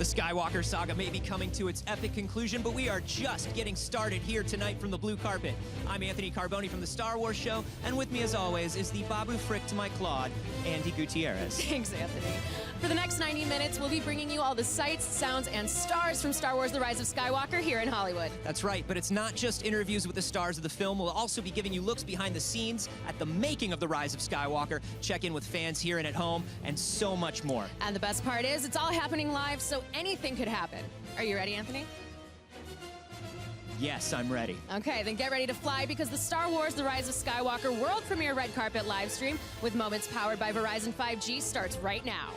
The Skywalker saga may be coming to its epic conclusion, but we are just getting started here tonight from the blue carpet. I'm Anthony Carboni from The Star Wars Show, and with me as always is the Babu Frick to my Claude, Andy Gutierrez. Thanks, Anthony. For the next 90 minutes, we'll be bringing you all the sights, sounds, and stars from Star Wars The Rise of Skywalker here in Hollywood. That's right, but it's not just interviews with the stars of the film. We'll also be giving you looks behind the scenes at the making of The Rise of Skywalker, check in with fans here and at home, and so much more. And the best part is, it's all happening live, so anything could happen. Are you ready, Anthony? Yes, I'm ready. Okay, then get ready to fly because the Star Wars The Rise of Skywalker world premiere red carpet live stream with moments powered by Verizon 5G starts right now.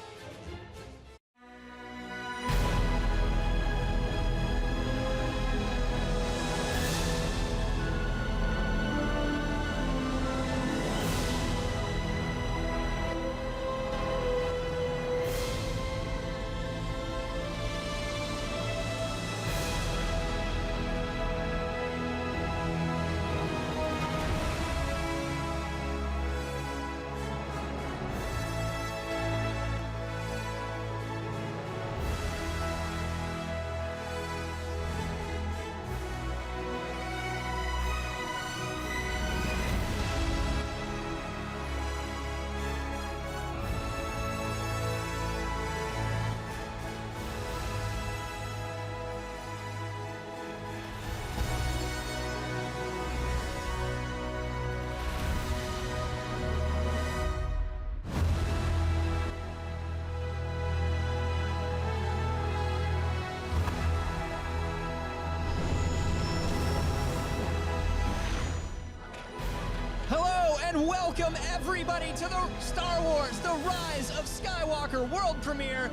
And welcome everybody to the Star Wars The Rise of Skywalker world premiere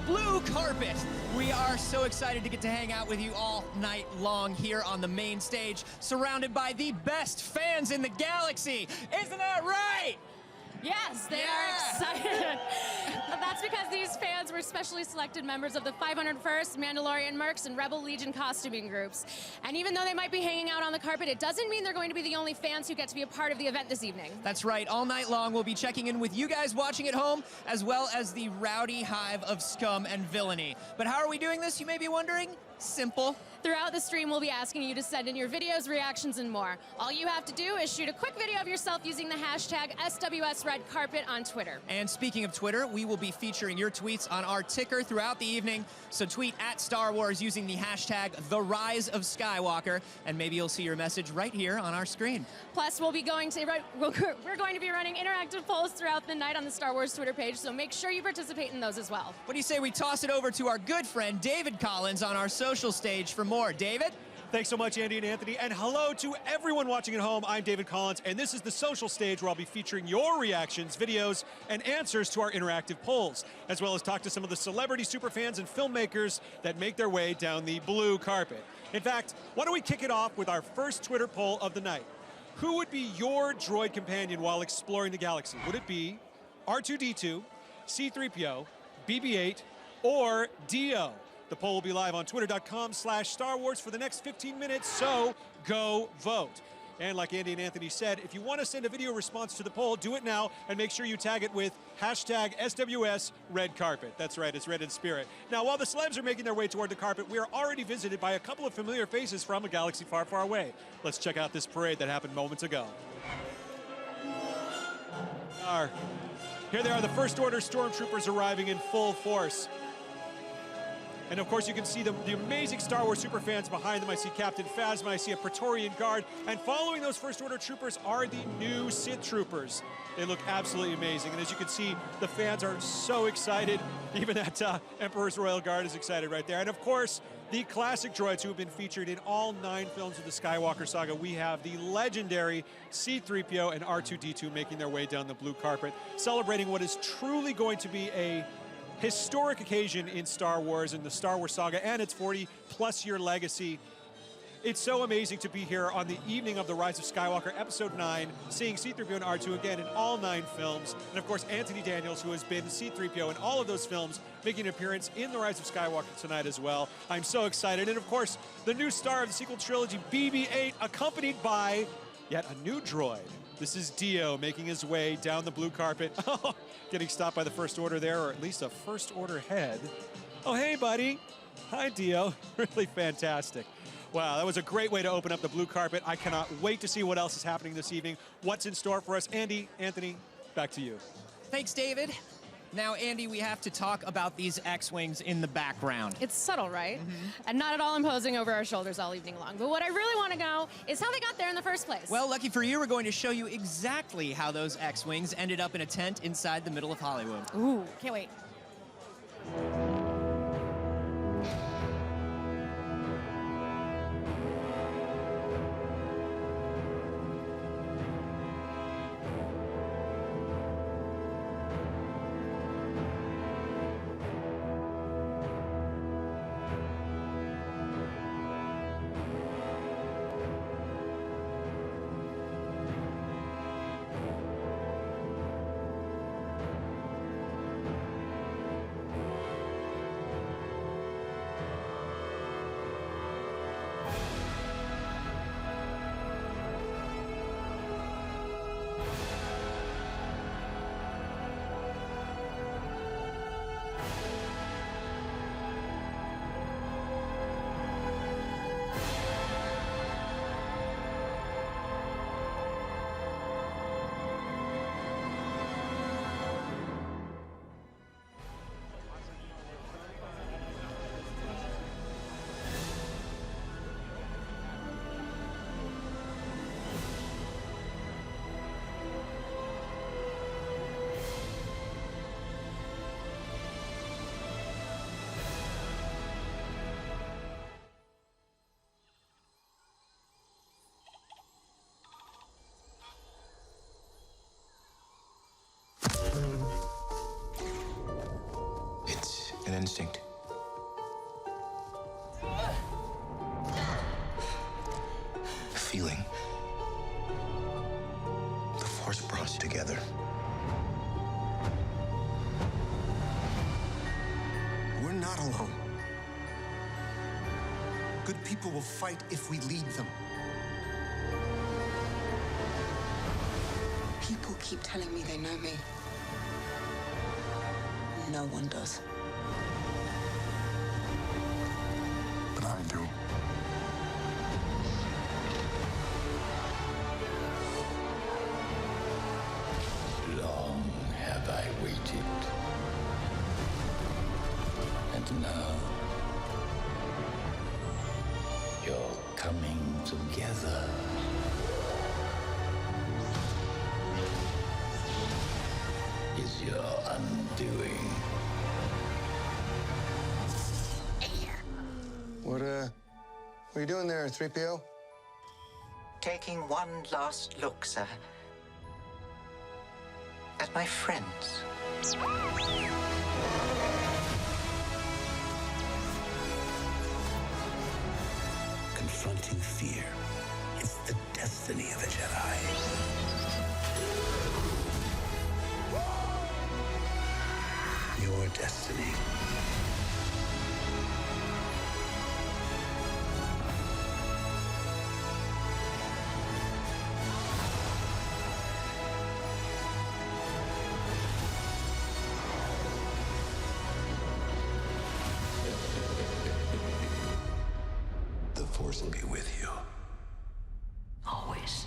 blue carpet. We are so excited to get to hang out with you all night long here on the main stage, surrounded by the best fans in the galaxy. Isn't that right? Yes, they are excited. That's because these fans were specially selected members of the 501st, Mandalorian Mercs, and Rebel Legion costuming groups. And even though they might be hanging out on the carpet, it doesn't mean they're going to be the only fans who get to be a part of the event this evening. That's right. All night long, we'll be checking in with you guys watching at home, as well as the rowdy hive of scum and villainy. But how are we doing this, you may be wondering? Simple. Throughout the stream, we'll be asking you to send in your videos, reactions, and more. All you have to do is shoot a quick video of yourself using the hashtag SWSRedCarpet on Twitter. And speaking of Twitter, we will be featuring your tweets on our ticker throughout the evening. So tweet at Star Wars using the hashtag #TheRiseOfSkywalker, and maybe you'll see your message right here on our screen. Plus, we're going to be running interactive polls throughout the night on the Star Wars Twitter page, so make sure you participate in those as well. What do you say we toss it over to our good friend David Collins on our social stage for more? David? Thanks so much, Andy and Anthony, and hello to everyone watching at home. I'm David Collins, and this is the social stage where I'll be featuring your reactions, videos, and answers to our interactive polls, as well as talk to some of the celebrity superfans and filmmakers that make their way down the blue carpet. In fact, why don't we kick it off with our first Twitter poll of the night? Who would be your droid companion while exploring the galaxy? Would it be R2-D2, C-3PO, BB-8, or D-O? The poll will be live on twitter.com/Star Wars for the next 15 minutes, so go vote. And like Andy and Anthony said, if you want to send a video response to the poll, do it now and make sure you tag it with hashtag SWSRedCarpet. That's right, it's red in spirit. Now, while the celebs are making their way toward the carpet, we are already visited by a couple of familiar faces from a galaxy far, far away. Let's check out this parade that happened moments ago. Here they are, the First Order stormtroopers arriving in full force. And of course, you can see the amazing Star Wars superfans behind them. I see Captain Phasma, I see a Praetorian Guard, and following those First Order troopers are the new Sith troopers. They look absolutely amazing, and as you can see, the fans are so excited. Even that Emperor's Royal Guard is excited right there. And of course, the classic droids who have been featured in all 9 films of the Skywalker saga. We have the legendary C-3PO and R2-D2 making their way down the blue carpet, celebrating what is truly going to be a historic occasion in Star Wars and the Star Wars saga and its 40-plus year legacy. It's so amazing to be here on the evening of The Rise of Skywalker, Episode 9, seeing C-3PO and R2 again in all 9 films. And of course, Anthony Daniels, who has been C-3PO in all of those films, making an appearance in The Rise of Skywalker tonight as well. I'm so excited. And of course, the new star of the sequel trilogy, BB-8, accompanied by yet a new droid. This is Dio making his way down the blue carpet. Getting stopped by the First Order there, or at least a First Order head. Oh, hey, buddy. Hi, Dio. Really fantastic. Wow, that was a great way to open up the blue carpet. I cannot wait to see what else is happening this evening. What's in store for us? Andy, Anthony, back to you. Thanks, David. Now, Andy, we have to talk about these X-Wings in the background. It's subtle, right? And not at all imposing over our shoulders all evening long. But what I really want to know is how they got there in the first place. Well, lucky for you, we're going to show you exactly how those X-Wings ended up in a tent inside the middle of Hollywood. Ooh, can't wait. It's an instinct. A feeling. The Force brought us together. We're not alone. Good people will fight if we lead them. People keep telling me they know me. No one does. But I do. Long have I waited. And now, you're coming together. Is your undoing. What are you doing there, 3PO? Taking one last look, sir, at my friends. Confronting fear is the destiny of a Jedi. Your destiny. The Force will be with you. Always.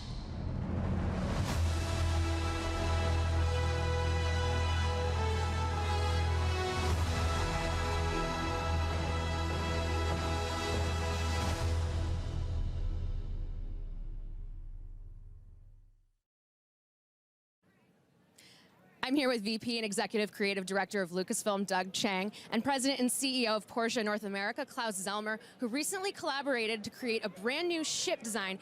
I'm here with VP and Executive Creative Director of Lucasfilm, Doug Chiang, and President and CEO of Porsche North America, Klaus Zelmer, who recently collaborated to create a brand new ship designed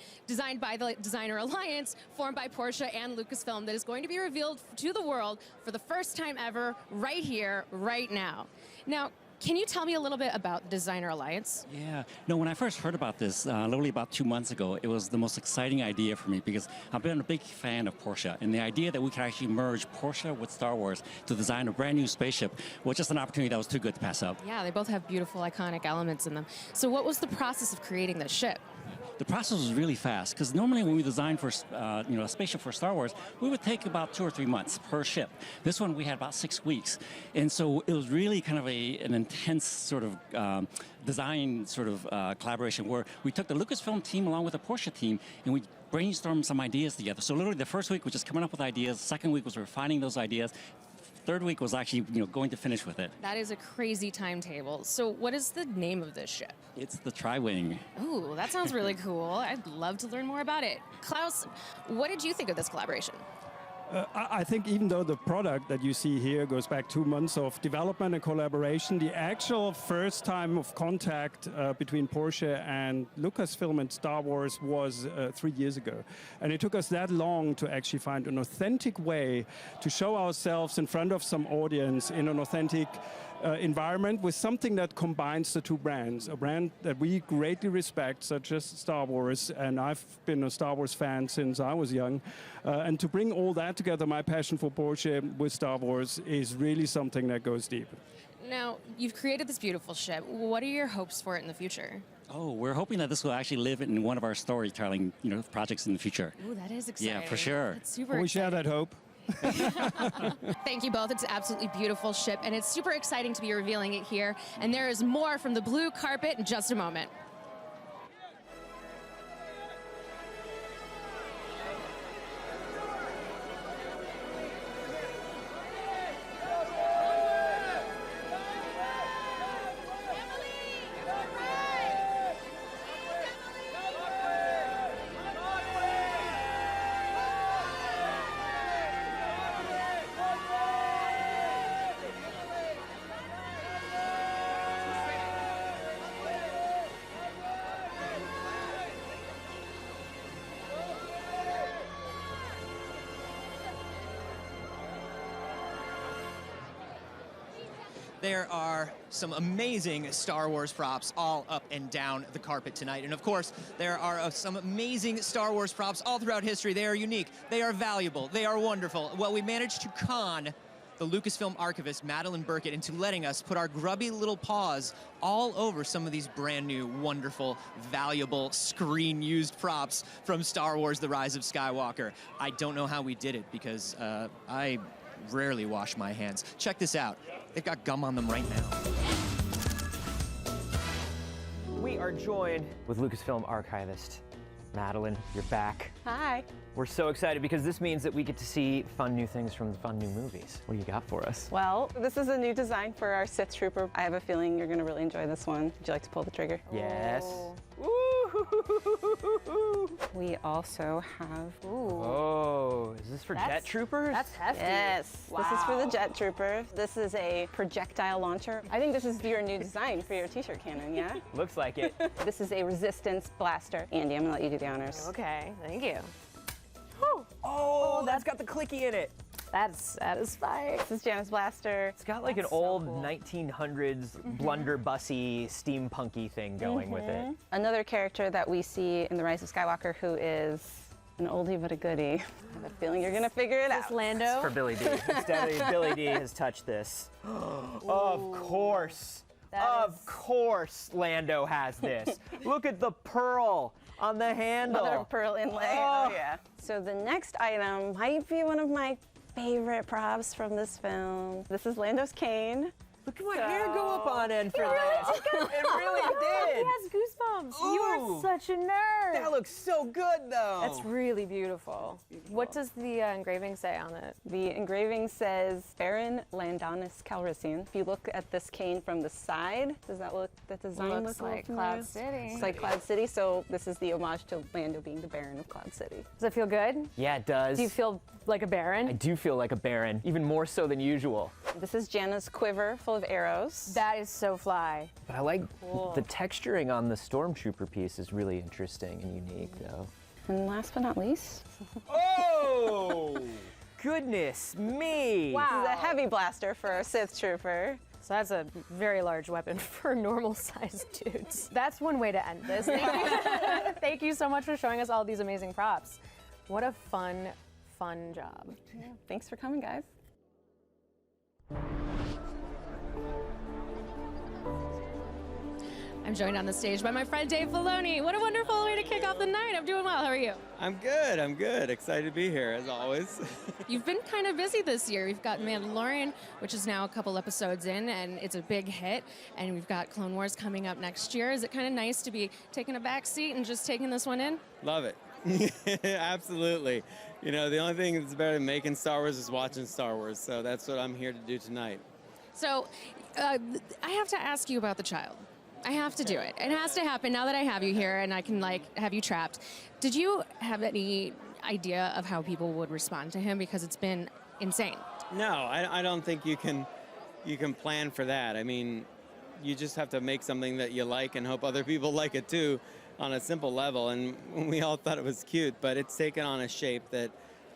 by the Designer Alliance, formed by Porsche and Lucasfilm, that is going to be revealed to the world for the first time ever, right here, right now. Now, can you tell me a little bit about the Designer Alliance? Yeah, no, when I first heard about this, literally about 2 months ago, it was the most exciting idea for me because I've been a big fan of Porsche, and the idea that we could actually merge Porsche with Star Wars to design a brand new spaceship was just an opportunity that was too good to pass up. Yeah, they both have beautiful, iconic elements in them. So what was the process of creating this ship? the process was really fast, because normally when we design for a spaceship for Star Wars, we would take about 2 or 3 months per ship. This one we had about 6 weeks, and so it was really kind of an intense sort of design sort of collaboration where we took the Lucasfilm team along with the Porsche team, and we brainstormed some ideas together. So literally the first week was just coming up with ideas. The second week was refining those ideas. Third week was actually going to finish with it. That is a crazy timetable. So what is the name of this ship? It's the Tri-Wing. Ooh, that sounds really cool. I'd love to learn more about it. Klaus, what did you think of this collaboration? I think even though the product that you see here goes back 2 months of development and collaboration, the actual first time of contact between Porsche and Lucasfilm and Star Wars was 3 years ago. And it took us that long to actually find an authentic way to show ourselves in front of some audience in an authentic environment with something that combines the two brands, a brand that we greatly respect, such as Star Wars, and I've been a Star Wars fan since I was young. And to bring all that together, my passion for Porsche with Star Wars is really something that goes deep. Now, you've created this beautiful ship. What are your hopes for it in the future? Oh, we're hoping that this will actually live in one of our storytelling projects in the future. Ooh, that is exciting. Yeah, for sure. That's super We share that hope. Thank you both. It's an absolutely beautiful ship, and it's super exciting to be revealing it here. And there is more from the blue carpet in just a moment. There are some amazing Star Wars props all up and down the carpet tonight. And of course, there are some amazing Star Wars props all throughout history. They are unique, they are valuable, they are wonderful. Well, we managed to con the Lucasfilm archivist, Madeline Burkett, into letting us put our grubby little paws all over some of these brand new, wonderful, valuable, screen-used props from Star Wars: The Rise of Skywalker. I don't know how we did it because I rarely wash my hands. Check this out. They've got gum on them right now. We are joined with Lucasfilm archivist Madeline. You're back. Hi. We're so excited because this means that we get to see fun new things from the fun new movies. What do you got for us? Well, this is a new design for our Sith Trooper. I have a feeling you're going to really enjoy this one. Would you like to pull the trigger? Yes. Ooh. We also have... Oh, is this for jet troopers? That's hefty. Yes. Wow. This is for the jet trooper. This is a projectile launcher. I think this is your new design for your t-shirt cannon, yeah? Looks like it. This is a resistance blaster. Andy, I'm going to let you do the honors. Okay, thank you. Oh, that's got the clicky in it. That's satisfying. This is Jana's blaster. It's got like an old 1900s blunderbussy, steampunky thing going with it. Another character that we see in The Rise of Skywalker who is an oldie but a goodie. I have a feeling you're gonna figure it out. This Lando? It's for Billy D. It's definitely Billy D has touched this. Of course. Of course Lando has this. Look at the pearl on the handle. Mother of pearl inlay. Oh yeah. So the next item might be one of my favorite props from this film. This is Lando's cane. Look at my hair go up on end for this. It really did. He has goosebumps. Ooh. You are such a nerd. That looks so good, though. That's really beautiful. What does the engraving say on it? The engraving says Baron Landonus Calrissian. If you look at this cane from the side, does that look, that design Looks look like familiar? Cloud City. It's like Cloud City, so this is the homage to Lando being the Baron of Cloud City. Does it feel good? Yeah, it does. Do you feel like a baron? I do feel like a baron, even more so than usual. This is Jana's quiver full of arrows. That is so fly. But I like the texturing on the Stormtrooper piece is really interesting and unique, though. And last but not least, Oh! Goodness me! this is a heavy blaster for a Sith Trooper. So that's a very large weapon for normal-sized dudes. That's one way to end this. Thank you. Thank you so much for showing us all these amazing props. What a fun job. Yeah, thanks for coming, guys. I'm joined on the stage by my friend Dave Filoni. What a wonderful way to kick off the night. I'm doing well. How are you? I'm good. Excited to be here, as always. You've been kind of busy this year. We've got Mandalorian, which is now a couple episodes in, and it's a big hit. And we've got Clone Wars coming up next year. Is it kind of nice to be taking a back seat and just taking this one in? Love it. Absolutely. You know, the only thing that's better than making Star Wars is watching Star Wars. So that's what I'm here to do tonight. So I have to ask you about the child. I have to do it. It has to happen now that I have you here and I can have you trapped. Did you have any idea of how people would respond to him? Because it's been insane. No, I don't think you can plan for that. I mean, you just have to make something that you like and hope other people like it too on a simple level. And we all thought it was cute, but it's taken on a shape that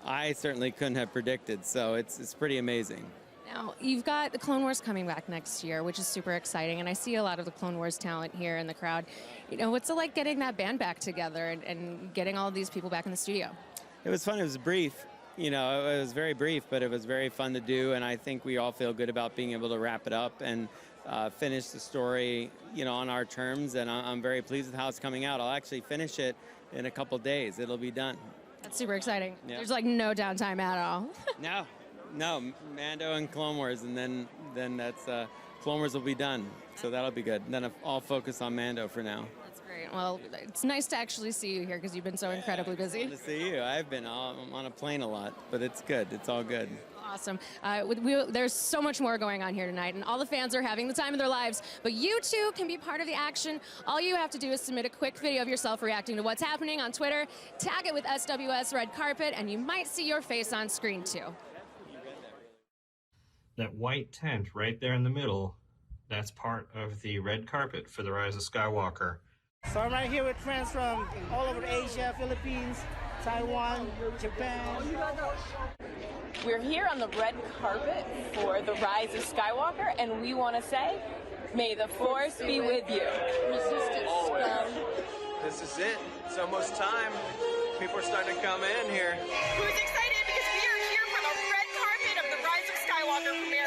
I certainly couldn't have predicted. So it's pretty amazing. Now, you've got the Clone Wars coming back next year, which is super exciting, and I see a lot of the Clone Wars talent here in the crowd. You know, what's it like getting that band back together and getting all of these people back in the studio? It was fun. It was brief. You know, it was very brief, but it was very fun to do, and I think we all feel good about being able to wrap it up and finish the story, you know, on our terms, and I'm very pleased with how it's coming out. I'll actually finish it in a couple days. It'll be done. That's super exciting. Yeah. There's no downtime at all. No, Mando and Clone Wars, and then that's Clone Wars will be done, so that'll be good. And then I'll focus on Mando for now. That's great. Well, it's nice to actually see you here because you've been so incredibly busy. Good to see you. I'm on a plane a lot, but it's good. It's all good. Awesome. There's so much more going on here tonight, and all the fans are having the time of their lives, but you too can be part of the action. All you have to do is submit a quick video of yourself reacting to what's happening on Twitter, tag it with SWS Red Carpet, and you might see your face on screen too. That white tent right there in the middle, that's part of the red carpet for the Rise of Skywalker. So I'm right here with friends from all over Asia, Philippines, Taiwan, Japan. We're here on the red carpet for the Rise of Skywalker, and we want to say, may the Force be with you. Resistance. This is it. It's almost time. People are starting to come in here. Who's excited because we are here for the red carpet of the Rise of Skywalker premiere.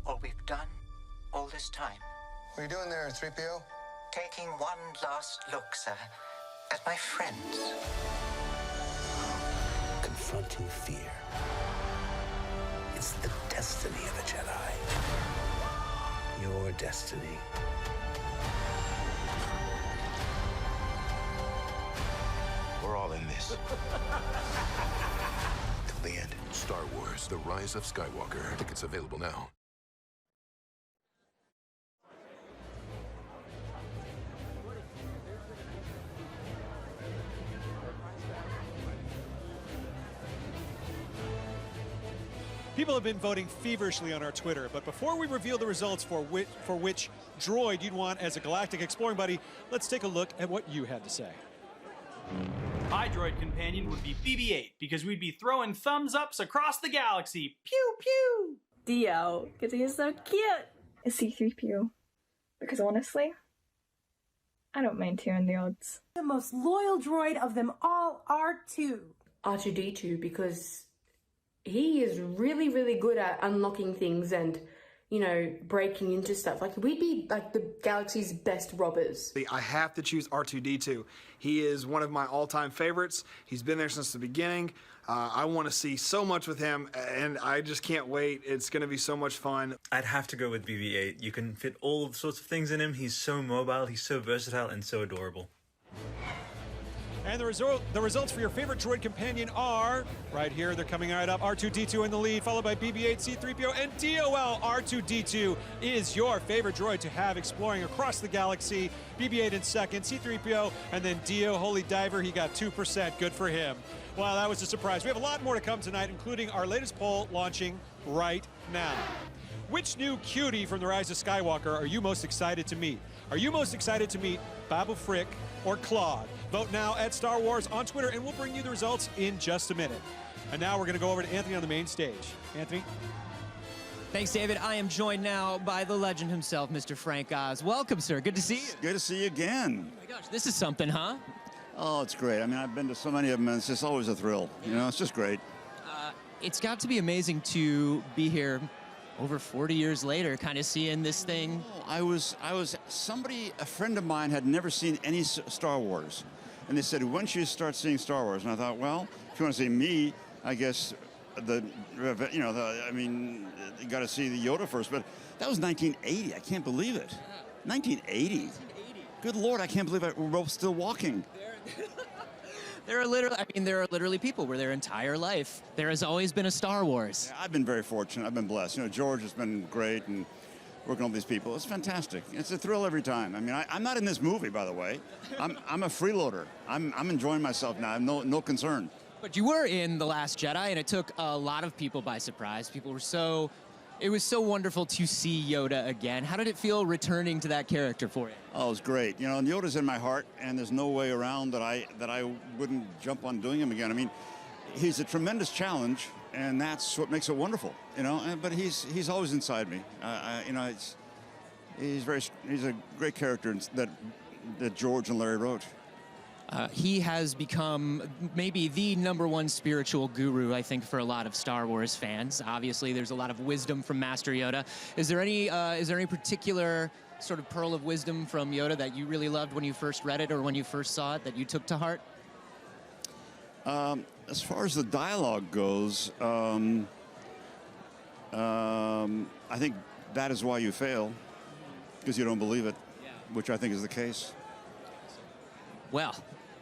All we've done all this time. What are you doing there, 3PO? Taking one last look, sir, at my friends. Confronting fear. It's the destiny of a Jedi. Your destiny. We're all in this. Till the end. Star Wars, The Rise of Skywalker. Tickets available now. People have been voting feverishly on our Twitter, but before we reveal the results for which droid you'd want as a galactic exploring buddy, let's take a look at what you had to say. My droid companion would be BB-8 because we'd be throwing thumbs ups across the galaxy. Pew pew! Dio, because he is so cute. A C-3PO, because honestly, I don't mind hearing the odds. The most loyal droid of them all, R2. R2-D2, because he is really, really good at unlocking things and, you know, breaking into stuff. Like, we'd be, like, the galaxy's best robbers. I have to choose R2-D2. He is one of my all-time favorites. He's been there since the beginning. I want to see so much with him, and I just can't wait. It's going to be so much fun. I'd have to go with BB-8. You can fit all sorts of things in him. He's so mobile, he's so versatile, and so adorable. And the results for your favorite droid companion are right here. They're coming right up. R2-D2 in the lead, followed by BB-8, C-3PO, and DOL. R2-D2 is your favorite droid to have exploring across the galaxy. BB-8 in second, C-3PO, and then Dio, Holy Diver. He got 2%. Good for him. Wow, that was a surprise. We have a lot more to come tonight, including our latest poll launching right now. Which new cutie from the Rise of Skywalker are you most excited to meet? Are you most excited to meet Babu Frick or Claude? Vote now at Star Wars on Twitter, and we'll bring you the results in just a minute. And now we're going to go over to Anthony on the main stage. Anthony? Thanks, David. I am joined now by the legend himself, Mr. Frank Oz. Welcome, sir. Good to see you. Good to see you again. Oh, my gosh. This is something, huh? Oh, it's great. I mean, I've been to so many of them, and it's just always a thrill. You know, it's just great. It's got to be amazing to be here over 40 years later, kind of seeing this thing. A friend of mine had never seen any Star Wars. And they said, when should you start seeing Star Wars? And I thought, well, if you want to see me, I guess, you got to see the Yoda first. But that was 1980. I can't believe it. 1980. Good Lord, I can't believe we're both still walking. There are literally people where their entire life there has always been a Star Wars. Yeah, I've been very fortunate. I've been blessed. You know, George has been great, and working with these people. It's fantastic. It's a thrill every time. I mean, I'm not in this movie, by the way. I'm a freeloader. I'm enjoying myself now. I have no concern. But you were in The Last Jedi, and it took a lot of people by surprise. It was so wonderful to see Yoda again. How did it feel returning to that character for you? Oh, it was great. You know, and Yoda's in my heart, and there's no way around that I wouldn't jump on doing him again. I mean, he's a tremendous challenge, and that's what makes it wonderful. You know, but he's always inside me. You know, he's a great character that George and Larry wrote. He has become maybe the #1 spiritual guru, I think, for a lot of Star Wars fans. Obviously, there's a lot of wisdom from Master Yoda. Is there any particular sort of pearl of wisdom from Yoda that you really loved when you first read it or when you first saw it that you took to heart? As far as the dialogue goes, I think that is why you fail, because you don't believe it, which I think is the case. Well,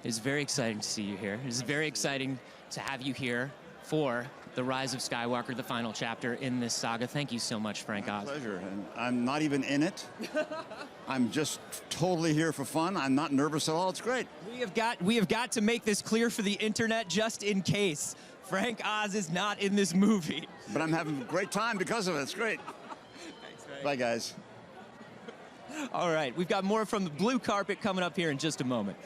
it's very exciting to see you here. It's very exciting to have you here for The Rise of Skywalker, the final chapter in this saga. Thank you so much, Frank Oz. My pleasure. And I'm not even in it. I'm just totally here for fun. I'm not nervous at all. It's great. We have got to make this clear for the internet just in case. Frank Oz is not in this movie. But I'm having a great time because of it. It's great. Thanks, Frank. Bye, guys. All right, we've got more from the blue carpet coming up here in just a moment.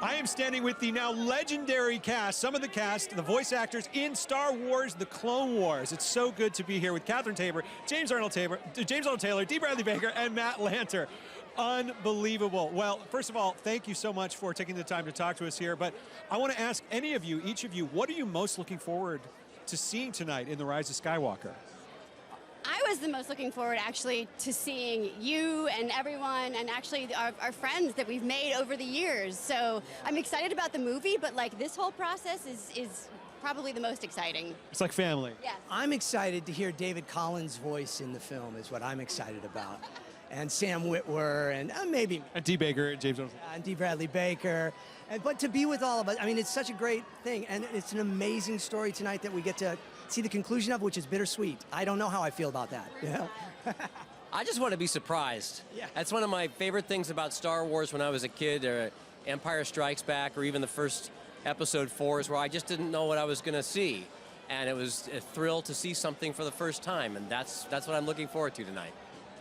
I am standing with the now legendary cast, some of the cast, the voice actors in Star Wars: The Clone Wars. It's so good to be here with Catherine Tabor, James Arnold Taylor, Dee Bradley Baker, and Matt Lanter. Unbelievable. Well, first of all, thank you so much for taking the time to talk to us here. But I want to ask each of you, what are you most looking forward to seeing tonight in The Rise of Skywalker? I was the most looking forward, actually, to seeing you and everyone, and actually our friends that we've made over the years. So I'm excited about the movie, but like this whole process is probably the most exciting. It's like family. Yes. I'm excited to hear David Collins' voice in the film is what I'm excited about. And Sam Witwer and maybe... And Dee Baker, James Arnold. And Dee Bradley Baker. But to be with all of us, I mean, it's such a great thing. And it's an amazing story tonight that we get to see the conclusion of, which is bittersweet. I don't know how I feel about that. You know? I just want to be surprised. Yeah. That's one of my favorite things about Star Wars when I was a kid, or Empire Strikes Back, or even the first Episode 4s, where I just didn't know what I was going to see. And it was a thrill to see something for the first time, and that's what I'm looking forward to tonight.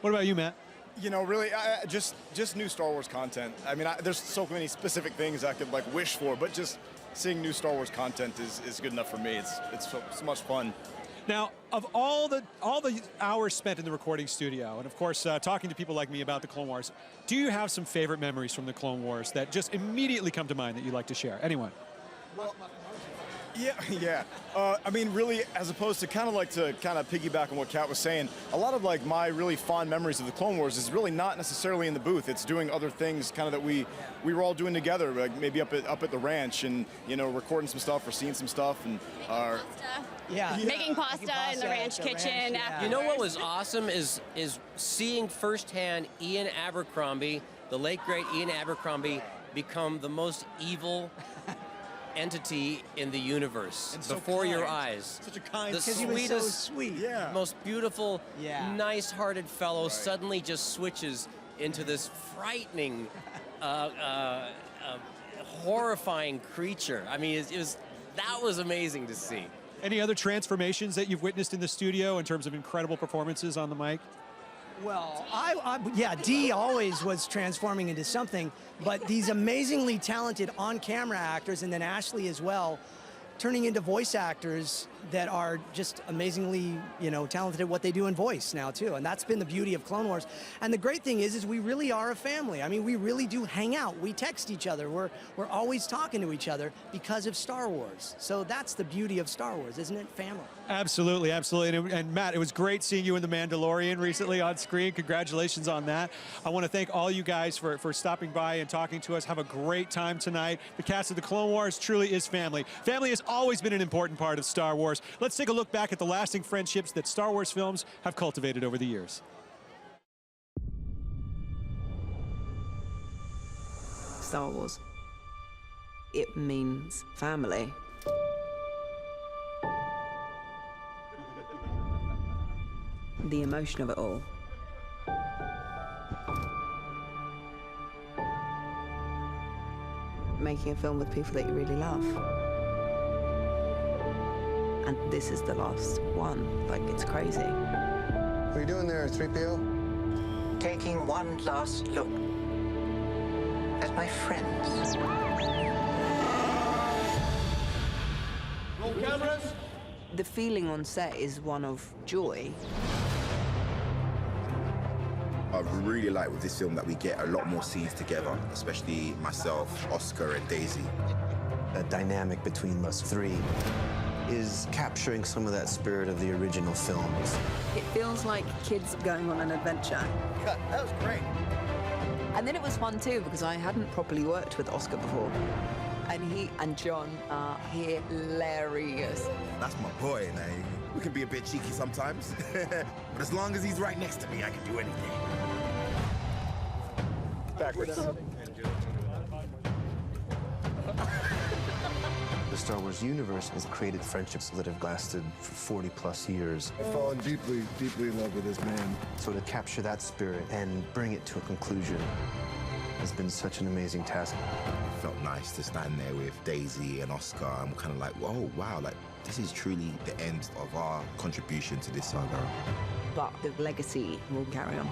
What about you, Matt? You know, really, just new Star Wars content. I mean, there's so many specific things I could like wish for, but just seeing new Star Wars content is good enough for me. It's so much fun. Now, of all the hours spent in the recording studio, and of course talking to people like me about the Clone Wars, do you have some favorite memories from the Clone Wars that just immediately come to mind that you'd like to share? Anyone? Well, Yeah. I mean, really, as opposed to kind of piggyback on what Kat was saying, a lot of like my really fond memories of the Clone Wars is really not necessarily in the booth. It's doing other things kind of that we were all doing together, like maybe up at the ranch and, you know, recording some stuff or seeing some stuff and making pasta in the ranch kitchen. You know what was awesome is seeing firsthand Ian Abercrombie, the late great Ian Abercrombie, become the most evil entity in the universe before your eyes. Such a kind, the he was so sweet. most beautiful, nice-hearted fellow suddenly just switches into this frightening, horrifying creature. I mean, that was amazing to see. Any other transformations that you've witnessed in the studio in terms of incredible performances on the mic? Well, Dee always was transforming into something, but these amazingly talented on-camera actors, and then Ashley as well, turning into voice actors that are just amazingly, you know, talented at what they do in voice now too. And that's been the beauty of Clone Wars. And the great thing is we really are a family. I mean, we really do hang out. We text each other. We're always talking to each other because of Star Wars. So that's the beauty of Star Wars, isn't it? Family. Absolutely, absolutely. And Matt, it was great seeing you in The Mandalorian recently on screen. Congratulations on that. I want to thank all you guys for stopping by and talking to us. Have a great time tonight. The cast of the Clone Wars truly is family. Family has always been an important part of Star Wars. Let's take a look back at the lasting friendships that Star Wars films have cultivated over the years. Star Wars. It means family. The emotion of it all. Making a film with people that you really love. And this is the last one. Like, it's crazy. What are you doing there, 3PO? Taking one last look at my friends. Roll cameras. The feeling on set is one of joy. I really like with this film that we get a lot more scenes together, especially myself, Oscar, and Daisy. The dynamic between us three is capturing some of that spirit of the original films. It feels like kids going on an adventure. That was great. And then it was fun too, because I hadn't properly worked with Oscar before. And he and John are hilarious. That's my boy, man. We can be a bit cheeky sometimes, but as long as he's right next to me, I can do anything. Backwards. The Star Wars universe has created friendships that have lasted for 40+ years. I've fallen deeply, deeply in love with this man. So to capture that spirit and bring it to a conclusion has been such an amazing task. It felt nice to stand there with Daisy and Oscar, and we're kind of like, whoa, wow, like this is truly the end of our contribution to this saga. But the legacy will carry on.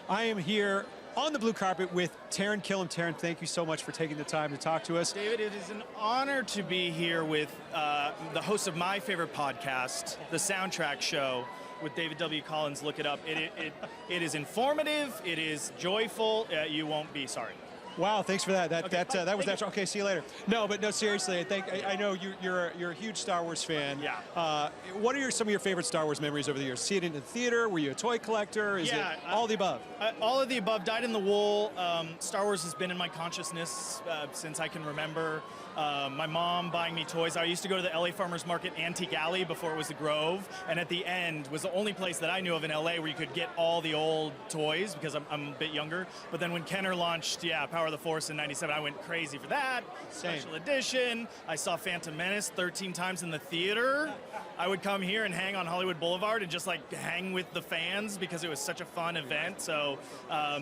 I am here on the blue carpet with Taran Killam. Taran, thank you so much for taking the time to talk to us. David, it is an honor to be here with the host of my favorite podcast, The Soundtrack Show, with David W. Collins. Look it up. It is informative. It is joyful. You won't be sorry. Wow, thanks for that. That was natural. Okay, see you later. No, seriously, I know you're a huge Star Wars fan. Yeah. What are some of your favorite Star Wars memories over the years? See it in the theater? Were you a toy collector? Is it all the above? All of the above. Dyed in the wool. Star Wars has been in my consciousness since I can remember. My mom buying me toys. I used to go to the LA Farmers Market Antique Alley before it was the Grove, and at the end was the only place that I knew of in LA where you could get all the old toys, because I'm a bit younger. But then when Kenner launched, Power of the Force in '97, I went crazy for that. Same. Special edition. I saw Phantom Menace 13 times in the theater. I would come here and hang on Hollywood Boulevard and just like hang with the fans because it was such a fun event. So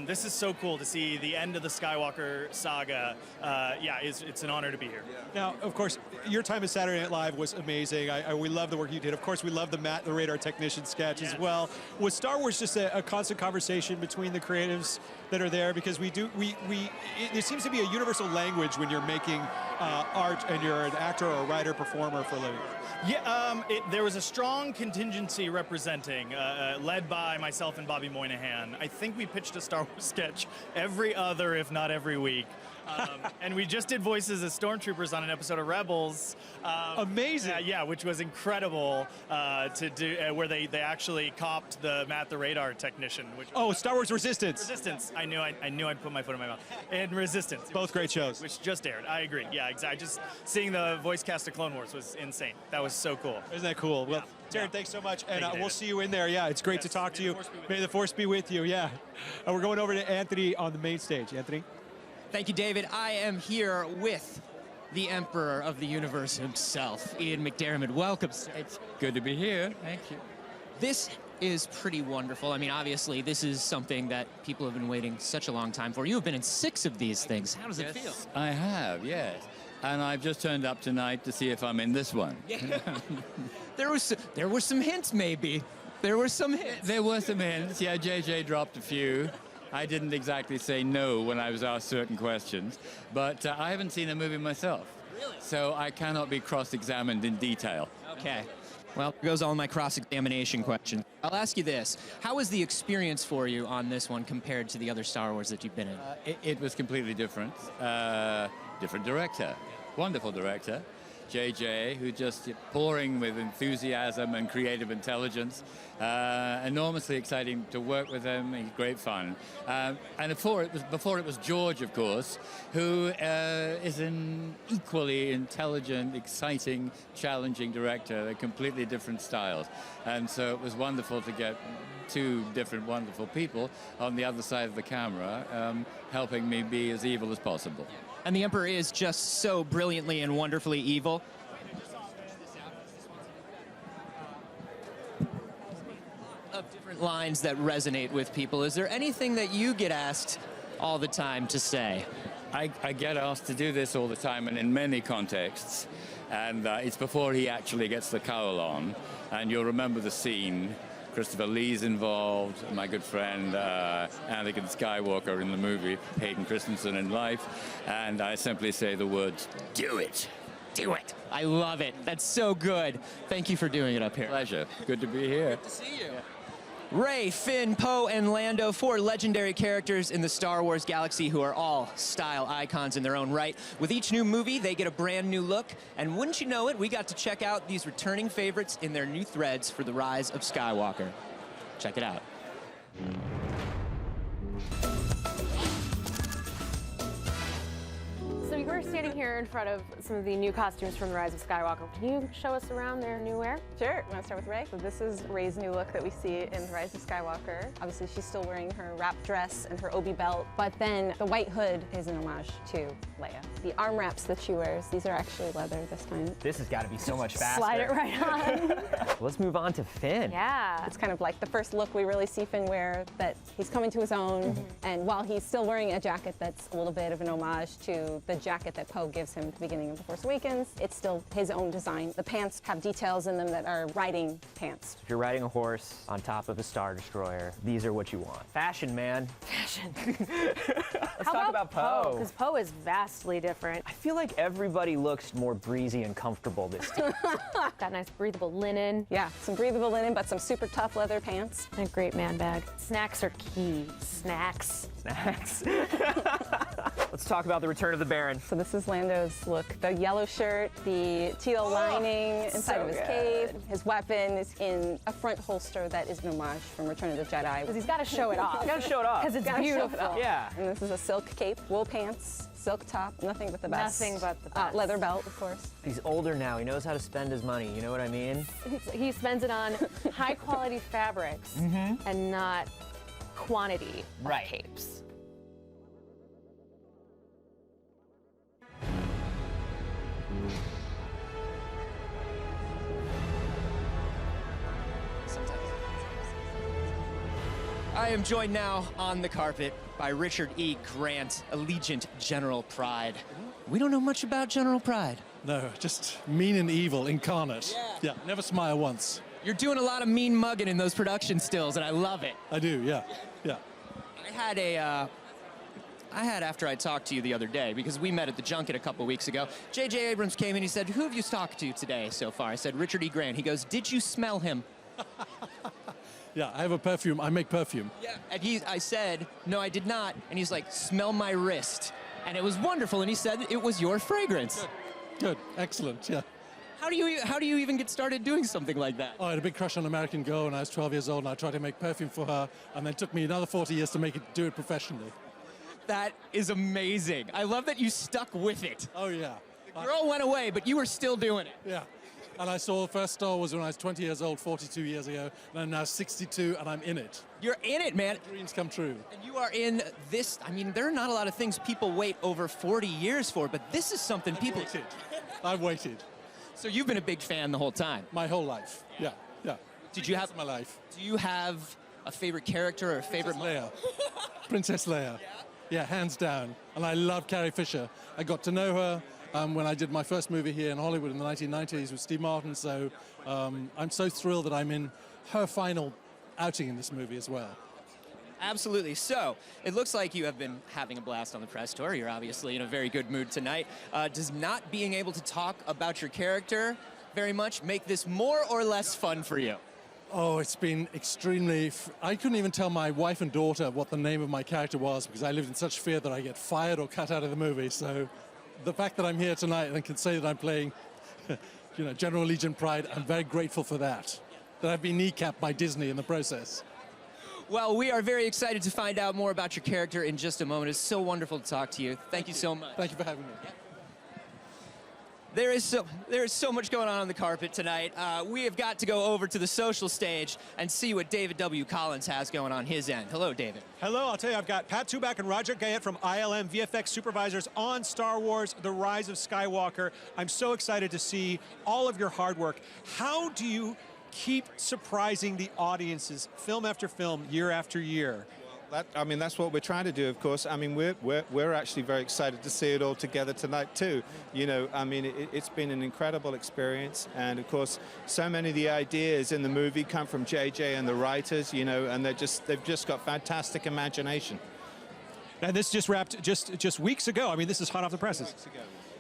this is so cool to see the end of the Skywalker saga. It's an honor to be here. Now, of course, your time at Saturday Night Live was amazing. We love the work you did. Of course, we love the Matt the Radar Technician sketch as well. Was Star Wars just a constant conversation between the creatives that are there? Because there seems to be a universal language when you're making art and you're an actor or a writer, performer for a living. Yeah, there was a strong contingency representing, led by myself and Bobby Moynihan. I think we pitched a Star Wars sketch every other, if not every week. And we just did voices as stormtroopers on an episode of Rebels. Amazing. Yeah, which was incredible to do, where they actually copped the Matt the Radar Technician. Which Star Wars Resistance. Resistance. I knew I'd put my foot in my mouth. And Resistance. Both great shows. Which just aired. I agree. Yeah, exactly. Just seeing the voice cast of Clone Wars was insane. That was so cool. Isn't that cool? Well, Taran, thanks so much, and we'll see you in there. Yeah, it's great to talk to you. May the Force be with you. Yeah. We're going over to Anthony on the main stage. Anthony? Thank you, David. I am here with the Emperor of the Universe himself, Ian McDiarmid. Welcome, sir. It's good to be here. Thank you. This is pretty wonderful. I mean, obviously, this is something that people have been waiting such a long time for. You have been in 6 of these things. How does it feel? I have, yes. And I've just turned up tonight to see if I'm in this one. There were some hints, maybe. There were some hints. There were some hints. Yeah, JJ dropped a few. I didn't exactly say no when I was asked certain questions, but I haven't seen the movie myself. Really? So I cannot be cross-examined in detail. Okay. Well, there goes all my cross-examination questions. I'll ask you this. How was the experience for you on this one compared to the other Star Wars that you've been in? It was completely different. Different director. Wonderful director. JJ, who just pouring with enthusiasm and creative intelligence. Enormously exciting to work with him. He's great fun. And before it was George, of course, who is an equally intelligent, exciting, challenging director. They're completely different styles. And so it was wonderful to get 2 different wonderful people on the other side of the camera, helping me be as evil as possible. And the Emperor is just so brilliantly and wonderfully evil. Of different lines that resonate with people. Is there anything that you get asked all the time to say? I get asked to do this all the time and in many contexts. And it's before he actually gets the cowl on. And you'll remember the scene. Christopher Lee's involved, my good friend Anakin Skywalker in the movie, Hayden Christensen in life, and I simply say the words, "Do it." Do it. I love it. That's so good. Thank you for doing it up here. Pleasure. Good to be here. Good to see you. Rey, Finn, Poe, and Lando, 4 legendary characters in the Star Wars galaxy who are all style icons in their own right. With each new movie, they get a brand new look, and wouldn't you know it, we got to check out these returning favorites in their new threads for the Rise of Skywalker. Check it out. So we're standing here in front of some of the new costumes from the Rise of Skywalker. Can you show us around their new wear? Sure. Want to start with Rey? So this is Rey's new look that we see in Rise of Skywalker. Obviously, she's still wearing her wrap dress and her obi belt, but then the white hood is an homage to Leia. The arm wraps that she wears, these are actually leather this time. This has got to be so much faster. Slide it right on. Let's move on to Finn. Yeah. It's kind of like the first look we really see Finn wear, that he's coming to his own, and while he's still wearing a jacket that's a little bit of an homage to the jacket that Poe gives him at the beginning of The Force Awakens, it's still his own design. The pants have details in them that are riding pants. If you're riding a horse on top of a Star Destroyer, these are what you want. Fashion, man. Fashion. Let's talk about Poe. Because Poe is vastly different. I feel like everybody looks more breezy and comfortable this time. Got nice breathable linen. Yeah, some breathable linen, but some super tough leather pants. And a great man bag. Snacks are key. Snacks. Snacks. Let's talk about the return of the Baron. So this is Lando's look. The yellow shirt, the teal lining inside of his cape. His weapon is in a front holster that is an homage from Return of the Jedi. Because he's got to show it off. He's got to show it off. Because it's beautiful. Yeah. And this is a silk cape, wool pants, silk top, nothing but the best. Nothing but the best. Leather belt, of course. He's older now. He knows how to spend his money. You know what I mean? He spends it on high quality fabrics and not quantity of capes. I am joined now on the carpet by Richard E. Grant, Allegiant General Pride. We don't know much about General Pride. No, just mean and evil incarnate. Yeah, never smile once. You're doing a lot of mean mugging in those production stills, and I love it. I do, yeah. I had after I talked to you the other day, because we met at the junket a couple weeks ago, J.J. Abrams came in, he said, who have you talked to today so far? I said, Richard E. Grant. He goes, did you smell him? Yeah, I have a perfume. I make perfume. Yeah. And I said, no, I did not. And he's like, smell my wrist. And it was wonderful, and he said it was your fragrance. Good. Excellent, yeah. How do you even get started doing something like that? Oh, I had a big crush on an American girl when I was 12 years old, and I tried to make perfume for her, and then it took me another 40 years to do it professionally. That is amazing. I love that you stuck with it. Oh, yeah. The girl went away, but you were still doing it. Yeah. And I saw the first Star Wars when I was 20 years old, 42 years ago, and I'm now 62, and I'm in it. You're in it, man. Dreams come true. And you are in this. I mean, there are not a lot of things people wait over 40 years for, but this is something people... I've waited. So you've been a big fan the whole time? My whole life, yeah. Did you have... my life. Do you have a favorite character or a favorite... Leia. Princess Leia. Yeah, hands down. And I love Carrie Fisher. I got to know her when I did my first movie here in Hollywood in the 1990s with Steve Martin, so I'm so thrilled that I'm in her final outing in this movie as well. Absolutely. So, it looks like you have been having a blast on the press tour. You're obviously in a very good mood tonight. Does not being able to talk about your character very much make this more or less fun for you? Oh, it's been extremely... I couldn't even tell my wife and daughter what the name of my character was because I lived in such fear that I get fired or cut out of the movie. So the fact that I'm here tonight and can say that I'm playing, General Legion Pride, I'm very grateful for that. That I've been kneecapped by Disney in the process. Well, we are very excited to find out more about your character in just a moment. It's so wonderful to talk to you. Thank you so much. Thank you for having me. There is so much going on the carpet tonight. We have got to go over to the social stage and see what David W. Collins has going on his end. Hello, David. Hello, I'll tell you, I've got Pat Tuback and Roger Gayette from ILM VFX Supervisors on Star Wars, The Rise of Skywalker. I'm so excited to see all of your hard work. How do you keep surprising the audiences film after film, year after year? That's what we're trying to do, of course. I mean, we're actually very excited to see it all together tonight, too. It's been an incredible experience. And, of course, so many of the ideas in the movie come from JJ and the writers, and they've just got fantastic imagination. And this just wrapped just weeks ago. I mean, this is hot off the presses.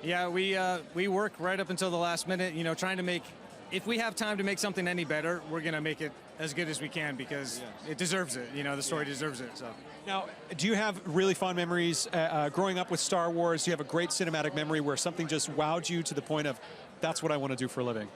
Yeah, we work right up until the last minute, trying to make... If we have time to make something any better, we're going to make it as good as we can because it deserves it. The story deserves it. So. Now, do you have really fond memories growing up with Star Wars? Do you have a great cinematic memory where something just wowed you to the point of, that's what I want to do for a living?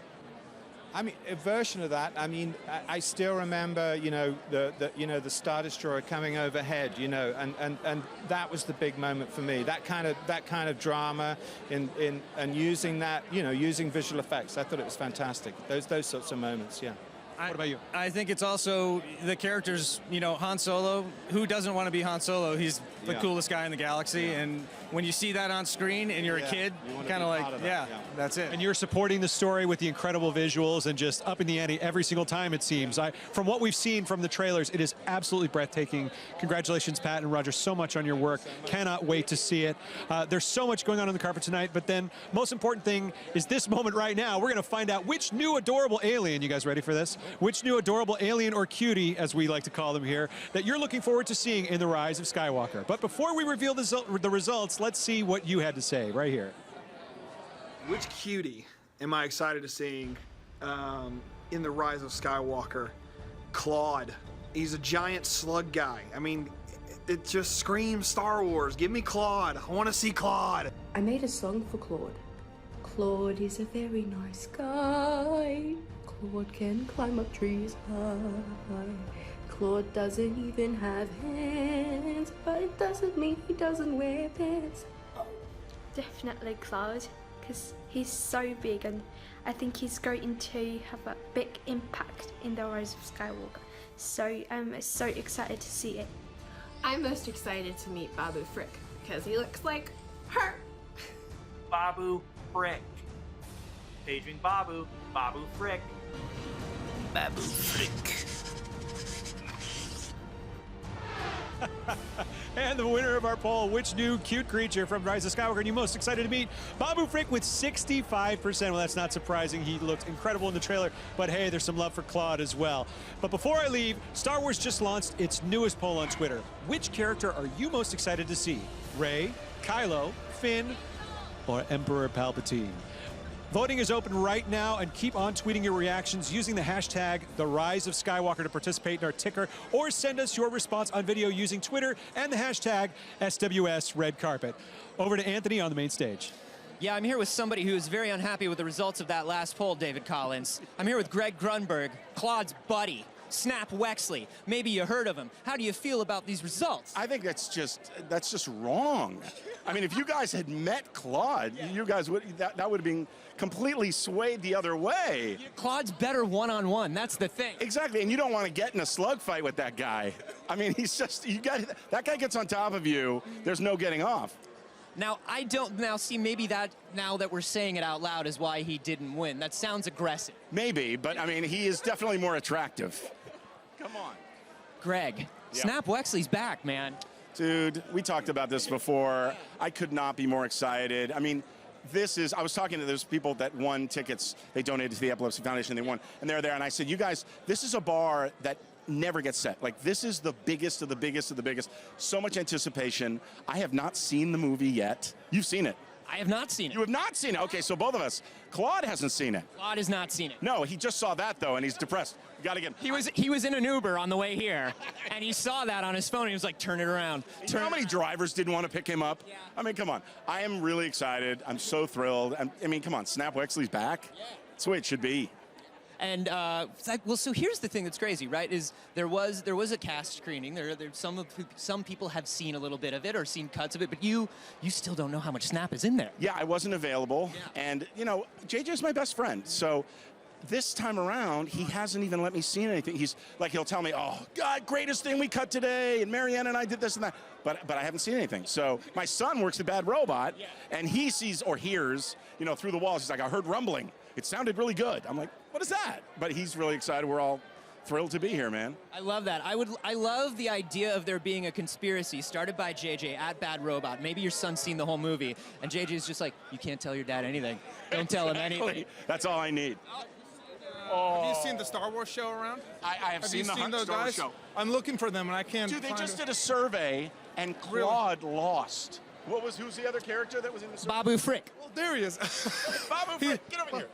I mean, a version of that. I mean, I still remember, the Star Destroyer coming overhead, and that was the big moment for me. That kind of drama and using that, using visual effects. I thought it was fantastic. Those sorts of moments, yeah. What about you? I think it's also the characters, Han Solo. Who doesn't want to be Han Solo? He's the coolest guy in the galaxy. And when you see that on screen and you're a kid, kind of like, that's it. And you're supporting the story with the incredible visuals and just upping the ante every single time, it seems. From what we've seen from the trailers, it is absolutely breathtaking. Congratulations, Pat and Roger, so much on your work. Cannot wait to see it. There's so much going on the carpet tonight, but then most important thing is this moment right now. We're going to find out which new adorable alien, you guys ready for this? Which new adorable alien or cutie, as we like to call them here, that you're looking forward to seeing in The Rise of Skywalker. But before we reveal the results, let's see what you had to say right here. Which cutie am I excited to seeing in The Rise of Skywalker? Claude. He's a giant slug guy. I mean, it just screams Star Wars. Give me Claude. I want to see Claude. I made a song for Claude. Claude is a very nice guy. Claude can climb up trees high. Claude doesn't even have hands, but it doesn't mean he doesn't wear pants. Definitely Claude, because he's so big and I think he's going to have a big impact in The Rise of Skywalker. So I'm so excited to see it. I'm most excited to meet Babu Frick, because he looks like her. Babu Frick. Paging Babu. Babu Frick. Babu Frick. And the winner of our poll, which new cute creature from Rise of Skywalker are you most excited to meet? Babu Frick with 65%. Well, that's not surprising. He looked incredible in the trailer, but hey, there's some love for Claude as well. But before I leave, Star Wars just launched its newest poll on Twitter. Which character are you most excited to see? Rey, Kylo, Finn, or Emperor Palpatine? Voting is open right now, and keep on tweeting your reactions using the hashtag The Rise of Skywalker to participate in our ticker, or send us your response on video using Twitter and the hashtag SWS Red Carpet. Over to Anthony on the main stage. Yeah, I'm here with somebody who is very unhappy with the results of that last poll, David Collins. I'm here with Greg Grunberg, Claude's buddy. Snap Wexley. Maybe you heard of him. How do you feel about these results? I think that's just wrong. I mean, if you guys had met Claude, you guys would that would have been completely swayed the other way. Claude's better one-on-one. That's the thing. Exactly, and you don't want to get in a slugfight with that guy. I mean, that guy gets on top of you. There's no getting off. Now, I don't see maybe that now that we're saying it out loud is why he didn't win. That sounds aggressive. Maybe, but I mean, he is definitely more attractive. Come on. Greg, Snap Wexley's back, man. Dude, we talked about this before. I could not be more excited. I mean, I was talking to those people that won tickets. They donated to the Epilepsy Foundation, they won, and they're there, and I said, you guys, this is a bar that never gets set. Like, this is the biggest of the biggest of the biggest. So much anticipation. I have not seen the movie yet. You've seen it. I have not seen it. You have not seen it? Okay, so both of us. Claude hasn't seen it. Claude has not seen it. No, he just saw that, though, and he's depressed. You gotta get him. He was in an Uber on the way here, and he saw that on his phone, and he was like, turn it around. You know how many drivers didn't want to pick him up? Yeah. I mean, come on. I am really excited. I'm so thrilled. I mean, come on. Snap Wexley's back. Yeah. That's the way it should be. And so here's the thing that's crazy, right? Is there was a cast screening. Some people have seen a little bit of it or seen cuts of it, but you still don't know how much Snap is in there. Yeah, I wasn't available, and you know, JJ's my best friend, so. This time around, he hasn't even let me see anything. He's like, he'll tell me, "Oh God, greatest thing we cut today," and Marianne and I did this and that. But I haven't seen anything. So my son works at Bad Robot, and he sees or hears, you know, through the walls. He's like, "I heard rumbling. It sounded really good." I'm like, "What is that?" But he's really excited. We're all thrilled to be here, man. I love that. I love the idea of there being a conspiracy started by JJ at Bad Robot. Maybe your son's seen the whole movie, and JJ's just like, "You can't tell your dad anything. Don't tell him anything." That's all I need. Have you seen the Star Wars show around? I have seen the those Star Wars guys? show. I'm looking for them, and I can't. Dude, they just did a survey, and Claude lost. Who's the other character that was in the survey? Babu Frick. Well, there he is. Babu Frick, get over here.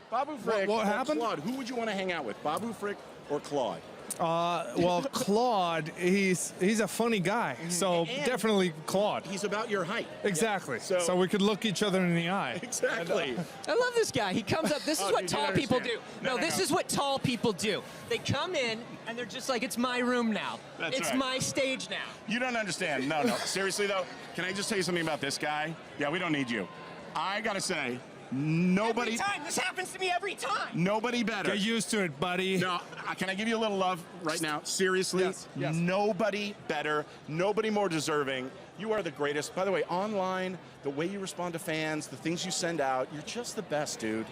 Babu Frick what or happened? Claude, who would you want to hang out with? Babu Frick or Claude? Well, Claude, he's a funny guy, so and definitely Claude. He's about your height. Exactly. Yeah. So we could look each other in the eye. Exactly. I love this guy. He comes up. This is what tall people do. No, this is what tall people do. They come in and they're just like, "It's my room now. It's my stage now." You don't understand. No. Seriously though, can I just tell you something about this guy? Yeah, we don't need you. I gotta say, nobody. Every time. This happens to me every time. Nobody better. Get used to it, buddy. No, can I give you a little love right now? Seriously? Yes. Nobody better, nobody more deserving. You are the greatest. By the way, online, the way you respond to fans, the things you send out, you're just the best, dude.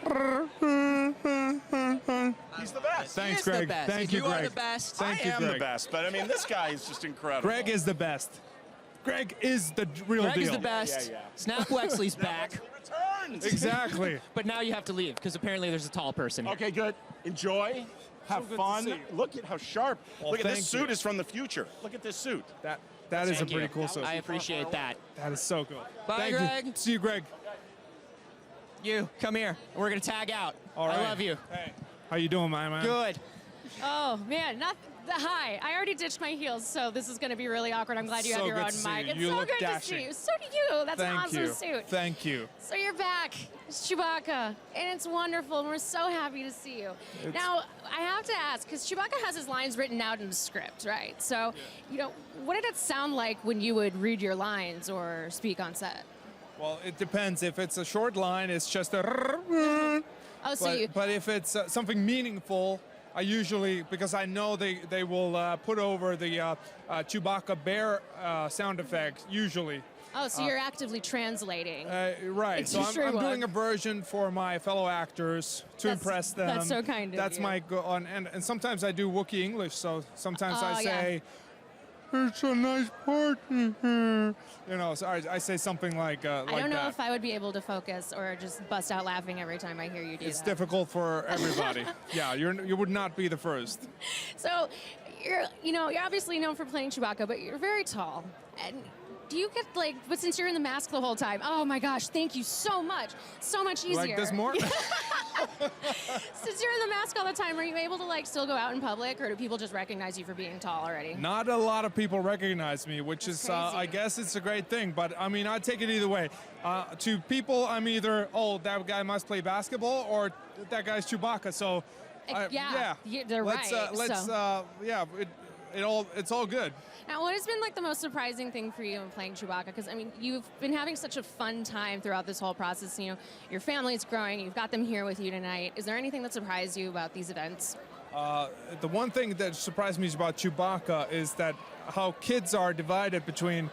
He's the best. Thanks, Greg. Thank you, Greg. You are the best. Thank you, I am Greg. the best, but I mean, this guy is just incredible. Greg is the best. Greg is the real Greg deal. is the best. Yeah. Snap Wexley's back. Returns. Exactly. But now you have to leave because apparently there's a tall person here. Okay, good. Enjoy. Have fun. Look at how sharp. Well, look at this thank suit is from the future. Look at this suit. That is a pretty cool suit. I appreciate that. That is so cool. Bye, Thank Greg. you. See you, Greg. You, come here. We're going to tag out. All right. I love you. Hey. How you doing, my man? Good. Oh, man. Hi. I already ditched my heels, so this is going to be really awkward. I'm glad you have your own mic. It's so good to see you. So do you. That's an awesome suit. Thank you. So you're back. It's Chewbacca, and it's wonderful, and we're so happy to see you. Now, I have to ask, because Chewbacca has his lines written out in the script, right? So, you know, what did it sound like when you would read your lines or speak on set? Well, it depends. If it's a short line, it's just a... Oh, so but if it's something meaningful, I usually, because I know they will put over the Chewbacca bear sound effect, usually. Oh, so you're actively translating. Right. So I'm doing a version for my fellow actors to impress them. That's so kind of That's you. my goal. And sometimes I do Wookiee English, so sometimes I say, it's a nice party here. You know, so I say something like I don't know that. if I would be able to focus or just bust out laughing every time I hear you do It's that. difficult for everybody. Yeah, you would not be the first. So, you're obviously known for playing Chewbacca, but you're very tall. And do you get but since you're in the mask the whole time, oh my gosh, thank you so much easier. Like this more? Since you're in the mask all the time, are you able to still go out in public, or do people just recognize you for being tall already? Not a lot of people recognize me, which That's is, crazy. I guess it's a great thing. But I mean, I take it either way. To people, I'm either, oh, that guy must play basketball, or that guy's Chewbacca. So, they're let's, right. it's all good. Now, what has been the most surprising thing for you in playing Chewbacca? Because I mean, you've been having such a fun time throughout this whole process. You know, your family's growing. You've got them here with you tonight. Is there anything that surprised you about these events? The one thing that surprised me about Chewbacca is that how kids are divided between,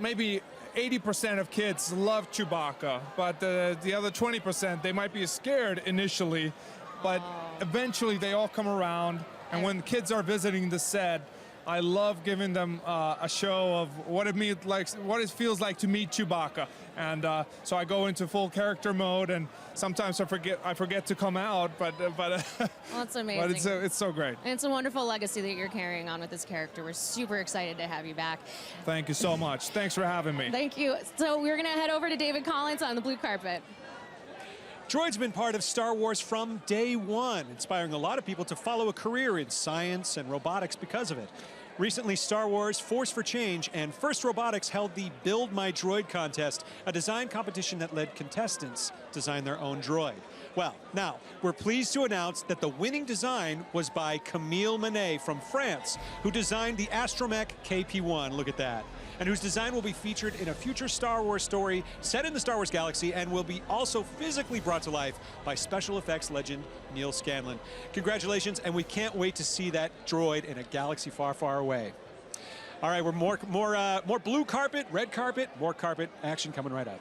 maybe 80% of kids love Chewbacca, but the other 20%, they might be scared initially, but eventually they all come around. And when kids are visiting the set, I love giving them a show of what it feels like to meet Chewbacca, and so I go into full character mode, and sometimes I forget to come out, but Well, that's amazing. But it's so great. And it's a wonderful legacy that you're carrying on with this character. We're super excited to have you back. Thank you so much. Thanks for having me. Thank you. So we're going to head over to David Collins on the blue carpet. Droid's been part of Star Wars from day one, inspiring a lot of people to follow a career in science and robotics because of it. Recently, Star Wars, Force for Change, and First Robotics held the Build My Droid contest, a design competition that let contestants design their own droid. Well, now, we're pleased to announce that the winning design was by Camille Manet from France, who designed the Astromech KP-1. Look at that. And whose design will be featured in a future Star Wars story set in the Star Wars galaxy and will be also physically brought to life by special effects legend Neil Scanlon. Congratulations, and we can't wait to see that droid in a galaxy far, far away. All right, we're more blue carpet, red carpet, more carpet action coming right up.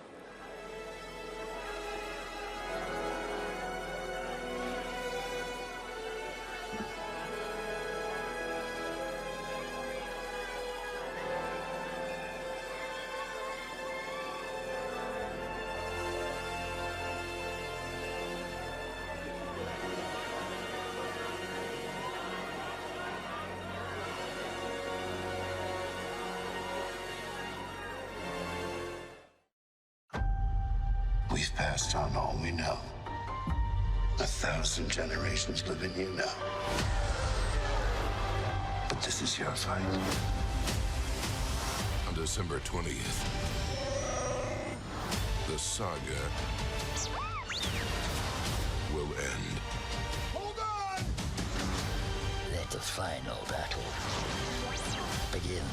We've passed on all we know. 1,000 generations live in you now. But this is your fight. On December 20th, the saga will end. Hold on! Let the final battle begin.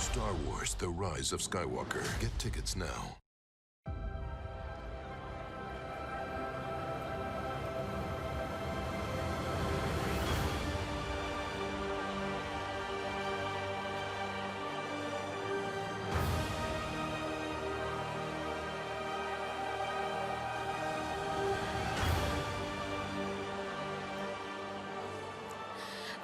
Star Wars: The Rise of Skywalker. Get tickets now.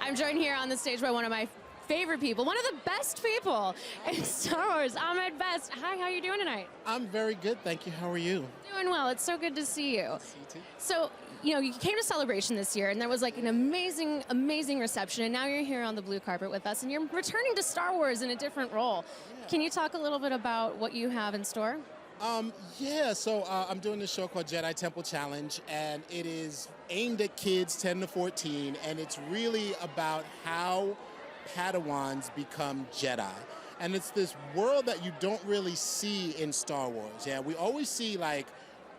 I'm joined here on the stage by one of my favorite people, one of the best people in Star Wars, Ahmed Best. Hi, how are you doing tonight? I'm very good, thank you. How are you? Doing well. It's so good to see you. See you too. So, you came to Celebration this year, and there was an amazing, amazing reception, and now you're here on the blue carpet with us, and you're returning to Star Wars in a different role. Yeah. Can you talk a little bit about what you have in store? So I'm doing this show called Jedi Temple Challenge, and it is aimed at kids 10 to 14, and it's really about how Padawans become Jedi. And it's this world that you don't really see in Star Wars. Yeah, we always see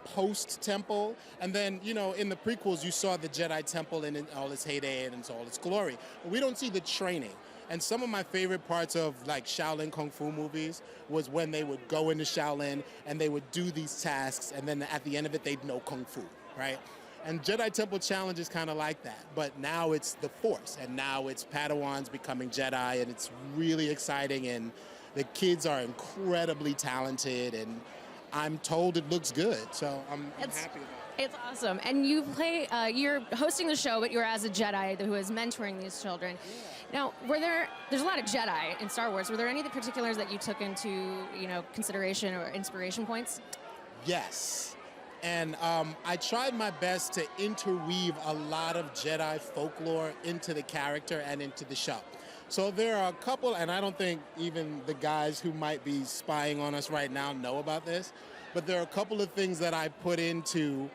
post-temple, and then, in the prequels, you saw the Jedi Temple in all its heyday and in all its glory. But we don't see the training. And some of my favorite parts of Shaolin Kung Fu movies was when they would go into Shaolin and they would do these tasks, and then at the end of it, they'd know Kung Fu, right? And Jedi Temple Challenge is kind of like that, but now it's the Force, and now it's Padawans becoming Jedi, and it's really exciting, and the kids are incredibly talented, and I'm told it looks good, so I'm happy about it. It's awesome. And you play, you're hosting the show, but you're as a Jedi who is mentoring these children. Now, there's a lot of Jedi in Star Wars. Were there any of the particulars that you took into, consideration or inspiration points? Yes. And I tried my best to interweave a lot of Jedi folklore into the character and into the show. So there are a couple, and I don't think even the guys who might be spying on us right now know about this, but there are a couple of things that I put into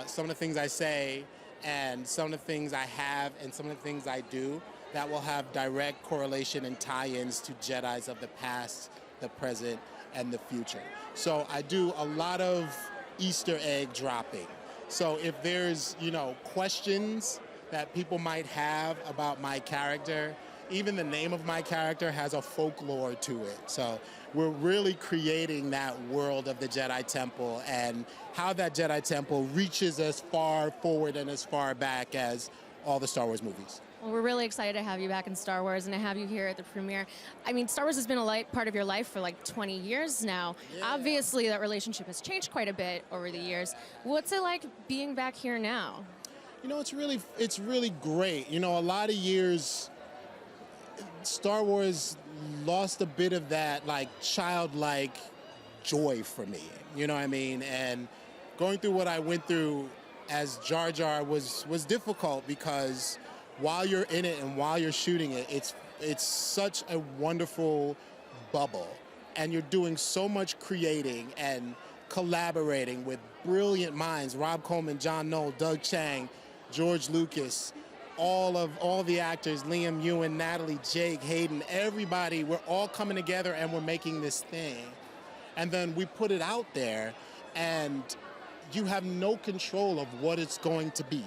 some of the things I say and some of the things I have and some of the things I do that will have direct correlation and tie-ins to Jedis of the past, the present, and the future. So I do a lot of Easter egg dropping. So if there's, questions that people might have about my character, even the name of my character has a folklore to it. So we're really creating that world of the Jedi Temple and how that Jedi Temple reaches as far forward and as far back as all the Star Wars movies. Well, we're really excited to have you back in Star Wars and to have you here at the premiere. I mean, Star Wars has been a part of your life for like 20 years now. Yeah. Obviously, that relationship has changed quite a bit over the years. What's it like being back here now? It's really great. A lot of years, Star Wars lost a bit of that childlike joy for me. You know what I mean? And going through what I went through as Jar Jar was difficult because while you're in it and while you're shooting it, it's such a wonderful bubble. And you're doing so much creating and collaborating with brilliant minds, Rob Coleman, John Knoll, Doug Chang, George Lucas, all the actors, Liam Ewan, Natalie, Jake, Hayden, everybody, we're all coming together and we're making this thing. And then we put it out there and you have no control of what it's going to be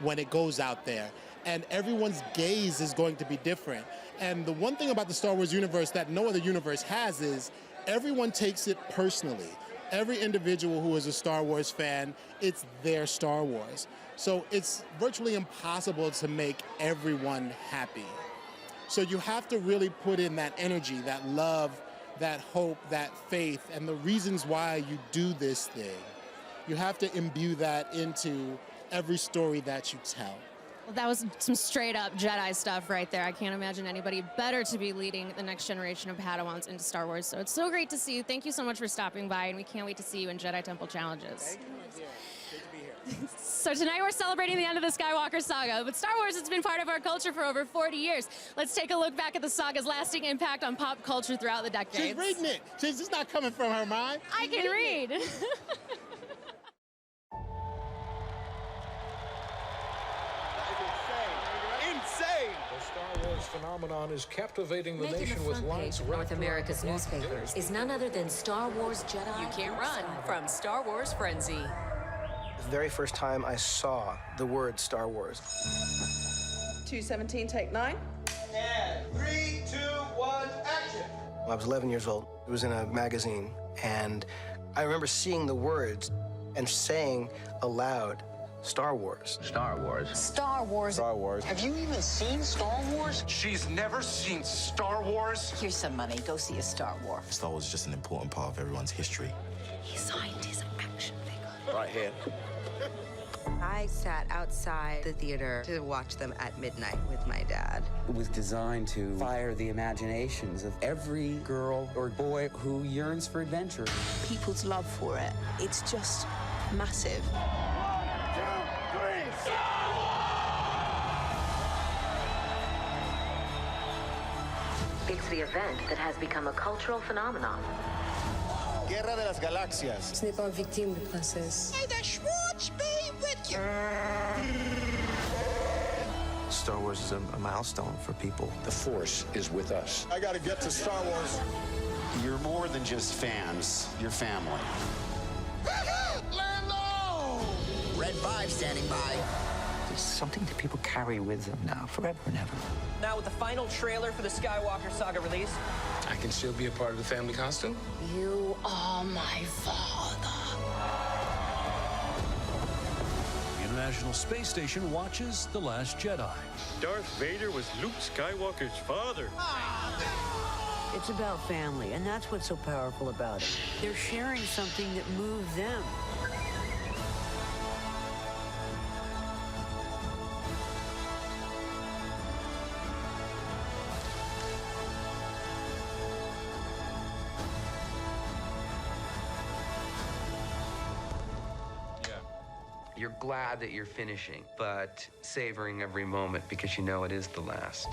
when it goes out there. And everyone's gaze is going to be different. And the one thing about the Star Wars universe that no other universe has is everyone takes it personally. Every individual who is a Star Wars fan, it's their Star Wars. So it's virtually impossible to make everyone happy. So you have to really put in that energy, that love, that hope, that faith, and the reasons why you do this thing. You have to imbue that into every story that you tell. Well, that was some straight-up Jedi stuff right there. I can't imagine anybody better to be leading the next generation of Padawans into Star Wars. So it's so great to see you. Thank you so much for stopping by, and we can't wait to see you in Jedi Temple Challenges. Thank you, my dear. Good to be here. So tonight we're celebrating the end of the Skywalker saga, but Star Wars has been part of our culture for over 40 years. Let's take a look back at the saga's lasting impact on pop culture throughout the decades. She's reading it. She's just not coming from her mind. I can read. Phenomenon is captivating the nation with lines North America's newspapers is none other than Star Wars Jedi. You can't run from Star Wars frenzy. The very first time I saw the word Star Wars. 217, take 9. And 3, 2, 1, action. I was 11 years old. It was in a magazine, and I remember seeing the words and saying aloud, Star Wars. Star Wars. Star Wars. Star Wars. Have you even seen Star Wars? She's never seen Star Wars? Here's some money. Go see a Star Wars. Star Wars is just an important part of everyone's history. He signed his action figure. Right here. I sat outside the theater to watch them at midnight with my dad. It was designed to fire the imaginations of every girl or boy who yearns for adventure. People's love for it, it's just massive. It's the event that has become a cultural phenomenon. Guerra de las Galaxias. Ce n'est pas victime de princesse. May the Schwartz be with you. Star Wars is a milestone for people. The Force is with us. I gotta get to Star Wars. You're more than just fans. You're family. Lando! Red 5 standing by. It's something that people carry with them now, forever and ever. Now with the final trailer for the Skywalker saga release, I can still be a part of the family costume. You are my father. The International Space Station watches The Last Jedi. Darth Vader was Luke Skywalker's father. It's about family, and that's what's so powerful about it. They're sharing something that moves them. You're glad that you're finishing, but savoring every moment because you know it is the last.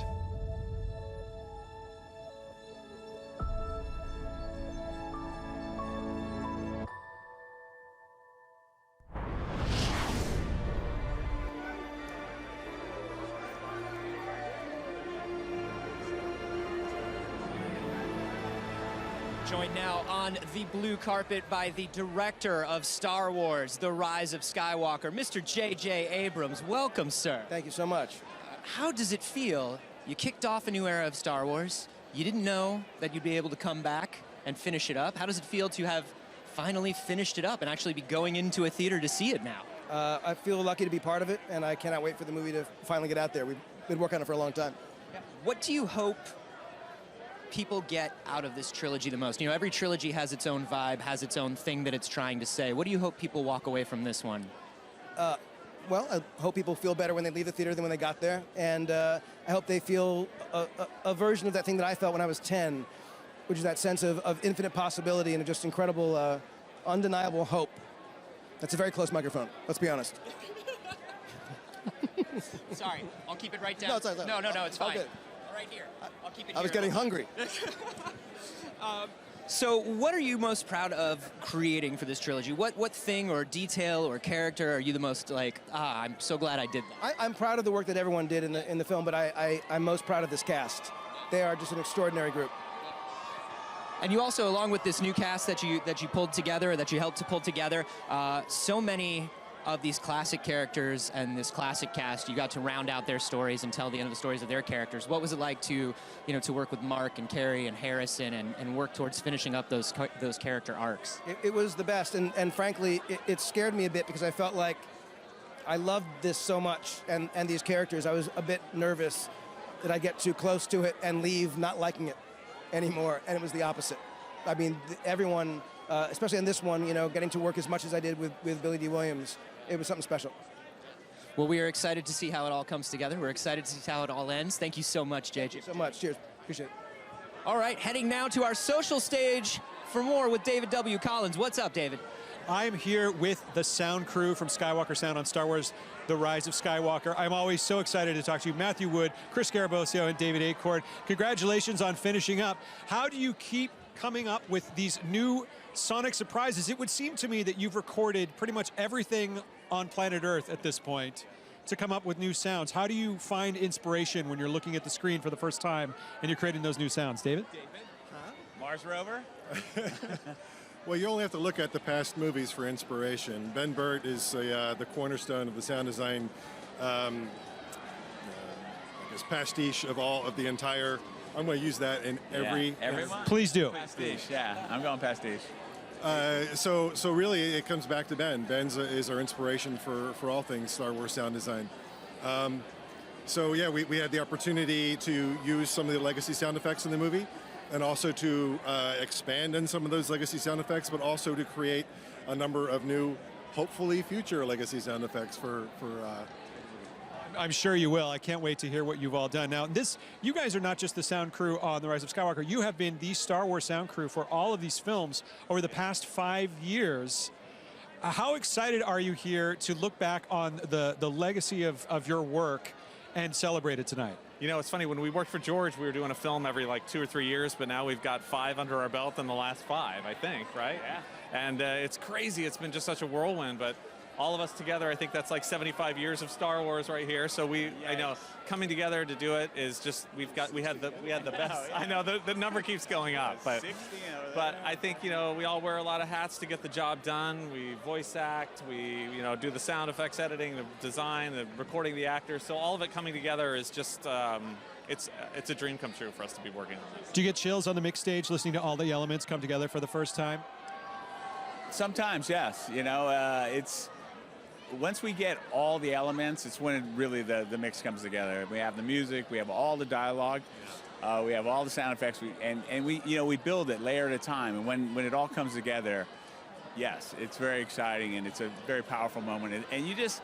Joined now on the blue carpet by the director of Star Wars, The Rise of Skywalker, Mr. J.J. Abrams. Welcome, sir. Thank you so much. How does it feel? You kicked off a new era of Star Wars. You didn't know that you'd be able to come back and finish it up. How does it feel to have finally finished it up and actually be going into a theater to see it now? I feel lucky to be part of it, and I cannot wait for the movie to finally get out there. We've been working on it for a long time. What do you hope people get out of this trilogy the most? You know, every trilogy has its own vibe, has its own thing that it's trying to say. What do you hope people walk away from this one? Well, I hope people feel better when they leave the theater than when they got there. And I hope they feel a version of that thing that I felt when I was 10, which is that sense of infinite possibility and just incredible, undeniable hope. That's a very close microphone, let's be honest. Sorry, I'll keep it right down. No, it's fine. No, it's fine. Okay. Right here. I'll keep it here. I was getting hungry. So what are you most proud of creating for this trilogy? What thing or detail or character are you the most like, I'm so glad I did that? I'm proud of the work that everyone did in the film, but I'm most proud of this cast. They are just an extraordinary group. And you also, along with this new cast that you pulled together, that you helped to pull together, so many of these classic characters and this classic cast, you got to round out their stories and tell the end of the stories of their characters. What was it like to work with Mark and Keri and Harrison and work towards finishing up those character arcs? It was the best, and frankly, it scared me a bit because I felt like I loved this so much and these characters. I was a bit nervous that I'd get too close to it and leave not liking it anymore, and it was the opposite. I mean, everyone, especially on this one, getting to work as much as I did with Billy Dee Williams, it was something special. Well, we are excited to see how it all comes together. We're excited to see how it all ends. Thank you so much, JJ. Thank you so much. Cheers. Appreciate it. All right, heading now to our social stage for more with David W. Collins. What's up, David? I'm here with the sound crew from Skywalker Sound on Star Wars, The Rise of Skywalker. I'm always so excited to talk to you. Matthew Wood, Chris Garabosio, and David Acorn. Congratulations on finishing up. How do you keep coming up with these new sonic surprises? It would seem to me that you've recorded pretty much everything on planet Earth at this point to come up with new sounds. How do you find inspiration when you're looking at the screen for the first time and you're creating those new sounds? David? Mars rover? Well, you only have to look at the past movies for inspiration. Ben Burtt is the cornerstone of the sound design, I guess, pastiche of all of the entire. I'm going to use that in every. Everyone? Please do. Pastiche, yeah. I'm going pastiche. So really, it comes back to Ben. Ben is our inspiration for all things Star Wars sound design. So yeah, we had the opportunity to use some of the legacy sound effects in the movie, and also to expand on some of those legacy sound effects, but also to create a number of new, hopefully future legacy sound effects for I'm sure you will. I can't wait to hear what you've all done. Now, you guys are not just the sound crew on The Rise of Skywalker. You have been the Star Wars sound crew for all of these films over the past 5 years. How excited are you here to look back on the legacy of your work and celebrate it tonight? You know, it's funny, when we worked for George, we were doing a film every like 2 or 3 years, but now we've got 5 under our belt in the last 5, I think, right? Yeah. And it's crazy. It's been just such a whirlwind, but all of us together, I think that's like 75 years of Star Wars right here. So I know, coming together to do it is just, we had the best. I know the number keeps going up, but I think, we all wear a lot of hats to get the job done. We voice act, we do the sound effects editing, the design, the recording the actors. So all of it coming together is just it's a dream come true for us to be working on this. Do you get chills on the mix stage listening to all the elements come together for the first time? Sometimes, yes. It's once we get all the elements, it's when really the mix comes together. We have the music, we have all the dialogue, we have all the sound effects, and we build it layer at a time. And when it all comes together, yes, it's very exciting and it's a very powerful moment. And you just,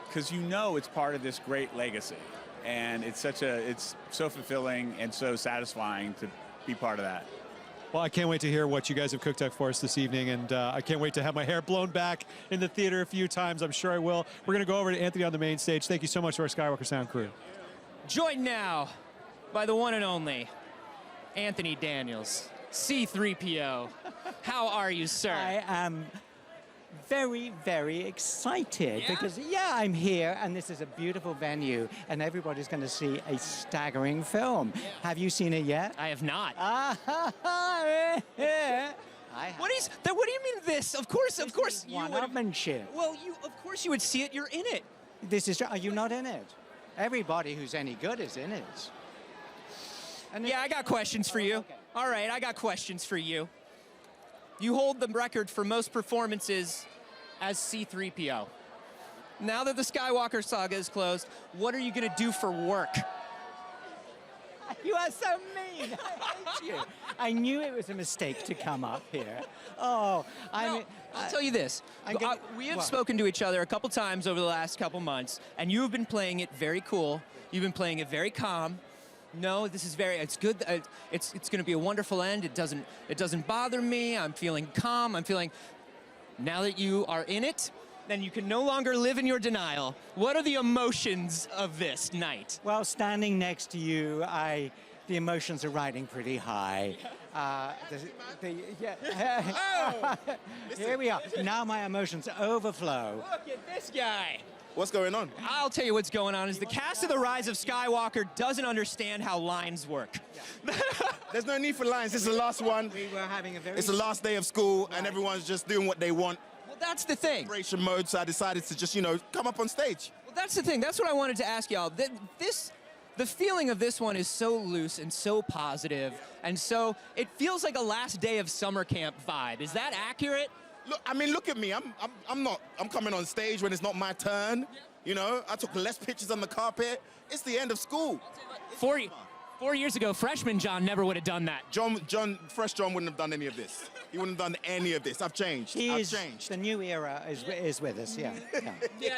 because it's part of this great legacy, and it's so fulfilling and so satisfying to be part of that. Well, I can't wait to hear what you guys have cooked up for us this evening, and I can't wait to have my hair blown back in the theater a few times. I'm sure I will. We're going to go over to Anthony on the main stage. Thank you so much to our Skywalker Sound crew. Joined now by the one and only Anthony Daniels, C-3PO. How are you, sir? I am very, very excited because, I'm here and this is a beautiful venue and everybody's going to see a staggering film. Yeah. Have you seen it yet? I have not. I have. What do you mean this? Of course you would. One-upmanship. Well, of course you would see it. You're in it. This is. Are you not in it? Everybody who's any good is in it. And I got questions for you. Okay. All right, I got questions for you. You hold the record for most performances as C-3PO. Now that the Skywalker saga is closed, what are you going to do for work? You are so mean. I hate you. I knew it was a mistake to come up here. Oh, I'll tell you this. We have spoken to each other a couple times over the last couple months, and you have been playing it very cool. You've been playing it very calm. No, this is it's good. It's going to be a wonderful end. It doesn't bother me. I'm feeling calm. I'm feeling, now that you are in it, then you can no longer live in your denial. What are the emotions of this night? Well, standing next to you, the emotions are riding pretty high. Here we are. Now my emotions overflow. Look at this guy. What's going on? I'll tell you what's going on is the cast of The Rise of Skywalker doesn't understand how lines work. There's no need for lines. This is the last one. We were having a very... It's the last day of school, and everyone's just doing what they want. Well, that's the thing. Celebration mode, so I decided to just, come up on stage. Well, that's the thing. That's what I wanted to ask y'all. The feeling of this one is so loose and so positive, and so it feels like a last day of summer camp vibe. Is that accurate? Look at me. I'm coming on stage when it's not my turn. I took less pictures on the carpet. It's the end of school. 4 years ago, freshman John never would have done that. Fresh John wouldn't have done any of this. He wouldn't have done any of this. I've changed. I've changed. The new era is with us, yeah. Yeah.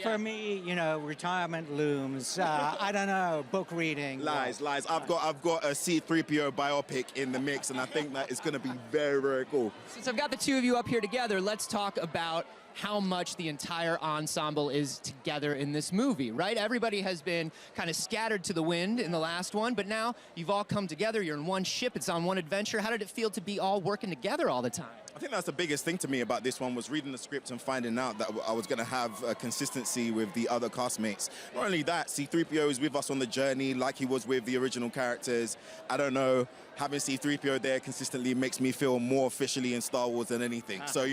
For me, retirement looms. I don't know, book reading. Lies. I've got a C-3PO biopic in the mix, and I think that it's going to be very, very cool. Since I've got the two of you up here together, let's talk about how much the entire ensemble is together in this movie, right? Everybody has been kind of scattered to the wind in the last one, but now you've all come together, you're in one ship, it's on one adventure. How did it feel to be all working together all the time? I think that's the biggest thing to me about this one was reading the script and finding out that I was going to have a consistency with the other castmates. Not only that, C-3PO is with us on the journey like he was with the original characters. I don't know, having C-3PO there consistently makes me feel more officially in Star Wars than anything. So,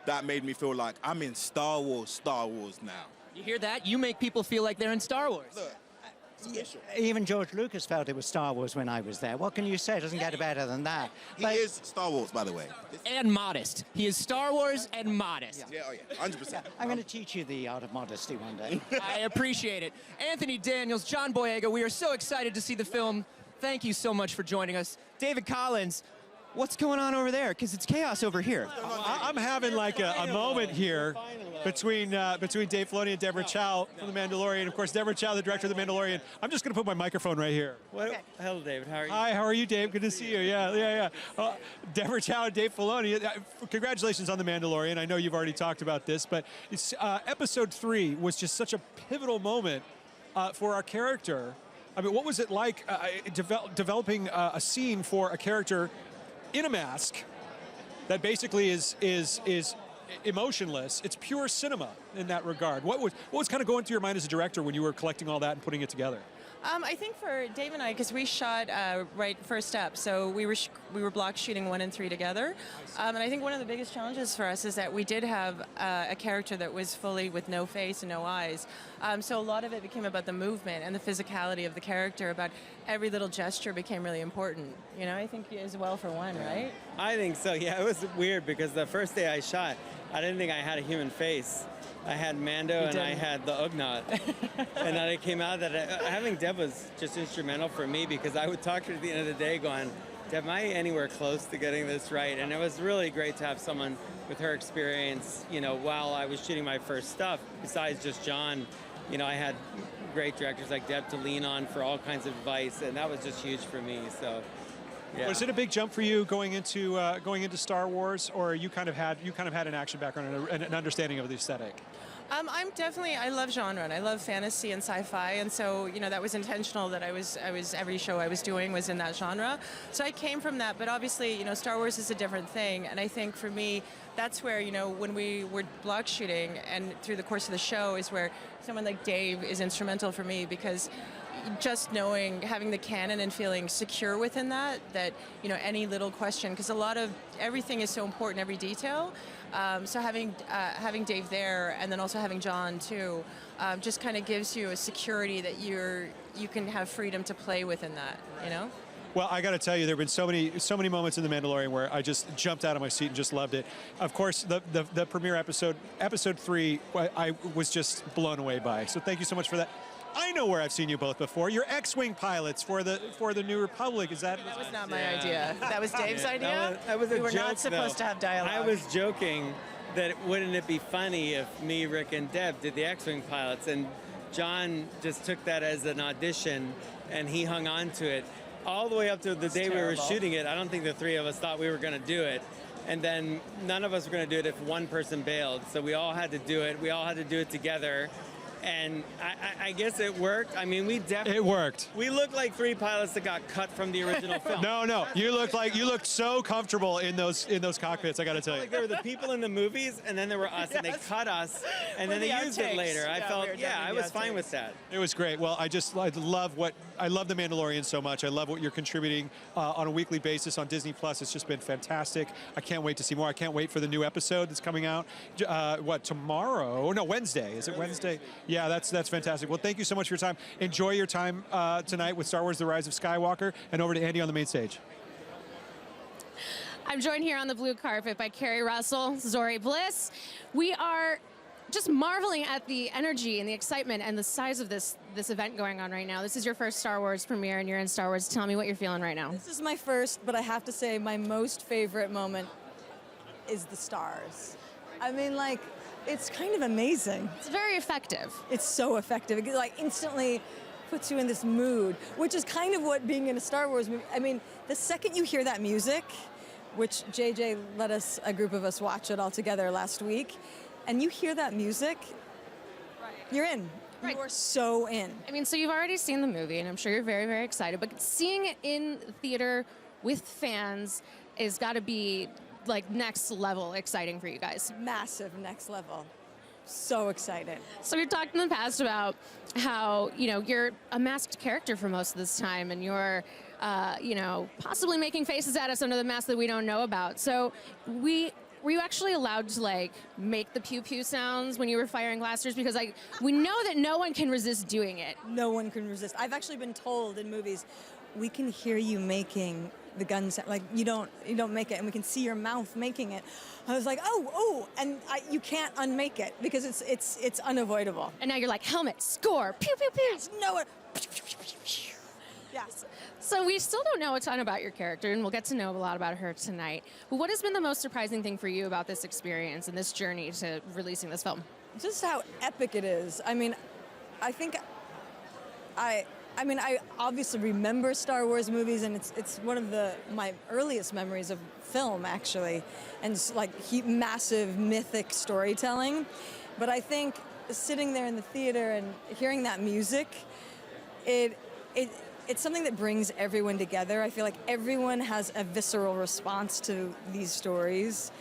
that made me feel like I'm in Star Wars now. You hear that? You make people feel like they're in Star Wars. Look, even George Lucas felt it was Star Wars when I was there. What can you say? It doesn't get better than that. He is Star Wars, by the way. And modest. He is Star Wars and modest. Yeah, 100%. Yeah, I'm going to teach you the art of modesty one day. I appreciate it. Anthony Daniels, John Boyega, we are so excited to see the film. Thank you so much for joining us. David Collins, what's going on over there? Because it's chaos over here. I'm having like a moment here between Dave Filoni and Deborah Chow from The Mandalorian. Of course, Deborah Chow, the director of The Mandalorian. I'm just going to put my microphone right here. Okay. Hello, David. How are you? Hi, how are you, Dave? Good to see you. Yeah. Deborah Chow and Dave Filoni. Congratulations on The Mandalorian. I know you've already talked about this, but it's, episode 3 was just such a pivotal moment for our character. I mean, what was it like developing a scene for a character in a mask that basically is emotionless? It's pure cinema in that regard. What was kind of going through your mind as a director when you were collecting all that and putting it together? I think for Dave and I, because we shot right first up, so we were block shooting 1 and 3 together, and I think one of the biggest challenges for us is that we did have a character that was fully with no face and no eyes, so a lot of it became about the movement and the physicality of the character. About every little gesture became really important. I think as well for one, right? I think so. Yeah, it was weird because the first day I shot, I didn't think I had a human face. I had Mando and I had the Ugnaught. And then it came out that having Deb was just instrumental for me because I would talk to her at the end of the day going, Deb, am I anywhere close to getting this right? And it was really great to have someone with her experience, while I was shooting my first stuff, besides just John. I had great directors like Deb to lean on for all kinds of advice, and that was just huge for me. So Yeah. Was it a big jump for you going into Star Wars, or you kind of had an action background and an understanding of the aesthetic? I love genre and I love fantasy and sci-fi, and so that was intentional that I was every show I was doing was in that genre. So I came from that, but obviously Star Wars is a different thing, and I think for me that's where when we were block shooting and through the course of the show is where someone like Dave is instrumental for me, because just having the canon and feeling secure within that any little question, because everything is so important, every detail. So having Dave there, and then also having John too, just kind of gives you a security that you can have freedom to play within that, Well, I got to tell you, there have been so many moments in The Mandalorian where I just jumped out of my seat and just loved it. Of course, the premiere episode 3, I was just blown away by. So thank you so much for that. I know where I've seen you both before. You're X-Wing pilots for the New Republic. Is that? That was not my idea. That was Dave's idea. That was a we were joke, not supposed though. to have dialogue. I was joking that wouldn't it be funny if me, Rick, and Deb did the X-Wing pilots, and John just took that as an audition, and he hung on to it all the way up to the day we were shooting it. I don't think the three of us thought we were going to do it. And then none of us were going to do it if one person bailed. So we all had to do it. We all had to do it together. And I guess it worked. I mean, It worked. We looked like 3 pilots that got cut from the original film. No. You looked so comfortable in those cockpits. I got to tell you. There were the people in the movies, and then there were us, and they cut us, and then they used it later. I was fine with that. It was great. Well, I love The Mandalorian so much. I love what you're contributing on a weekly basis on Disney Plus. It's just been fantastic. I can't wait to see more. I can't wait for the new episode that's coming out. Tomorrow? No, Wednesday. Is it Wednesday? Yeah, that's fantastic. Well, thank you so much for your time. Enjoy your time tonight with Star Wars: The Rise of Skywalker. And over to Andy on the main stage. I'm joined here on the blue carpet by Keri Russell, Zori Bliss. We are just marveling at the energy and the excitement and the size of this event going on right now. This is your first Star Wars premiere, and you're in Star Wars. Tell me what you're feeling right now. This is my first, but I have to say my most favorite moment is the stars. I mean, like, it's kind of amazing. It's very effective. It's so effective. It like instantly puts you in this mood, which is kind of what being in a Star Wars movie. I mean, the second you hear that music, which JJ let a group of us watch it all together last week, and you hear that music, you're in. Right. You are so in. I mean, so you've already seen the movie, and I'm sure you're very, very excited, but seeing it in theater with fans has got to be like next level exciting for you guys. Massive next level. So excited. So we've talked in the past about how, you're a masked character for most of this time, and you're, possibly making faces at us under the mask that we don't know about. So were you actually allowed to make the pew pew sounds when you were firing blasters? Because we know that no one can resist doing it. No one can resist. I've actually been told in movies, we can hear you making the gun sound. Like you don't make it, and we can see your mouth making it. I was like, oh, and you can't unmake it because it's unavoidable. And now you're like, helmet, score, pew pew pew. Yes, no. Yes. So we still don't know a ton about your character, and we'll get to know a lot about her tonight. But what has been the most surprising thing for you about this experience and this journey to releasing this film? Just how epic it is. I mean, I think I obviously remember Star Wars movies, and it's one of my earliest memories of film, actually, and it's like massive mythic storytelling. But I think sitting there in the theater and hearing that music, it's something that brings everyone together. I feel like everyone has a visceral response to these stories.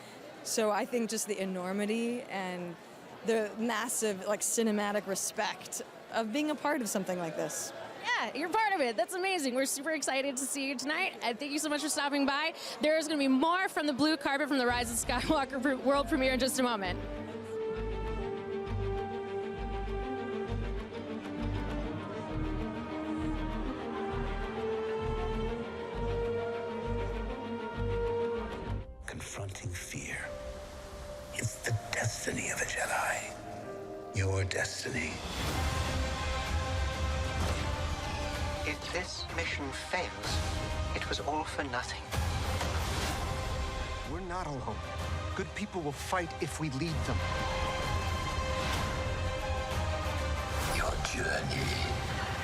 So I think just the enormity and the massive cinematic respect of being a part of something like this. Yeah, you're part of it. That's amazing. We're super excited to see you tonight, and thank you so much for stopping by. There is going to be more from the blue carpet from the Rise of Skywalker world premiere in just a moment. Confronting fear. It's the destiny of a Jedi. Your destiny. If this mission fails, it was all for nothing. We're not alone. Good people will fight if we lead them. Your journey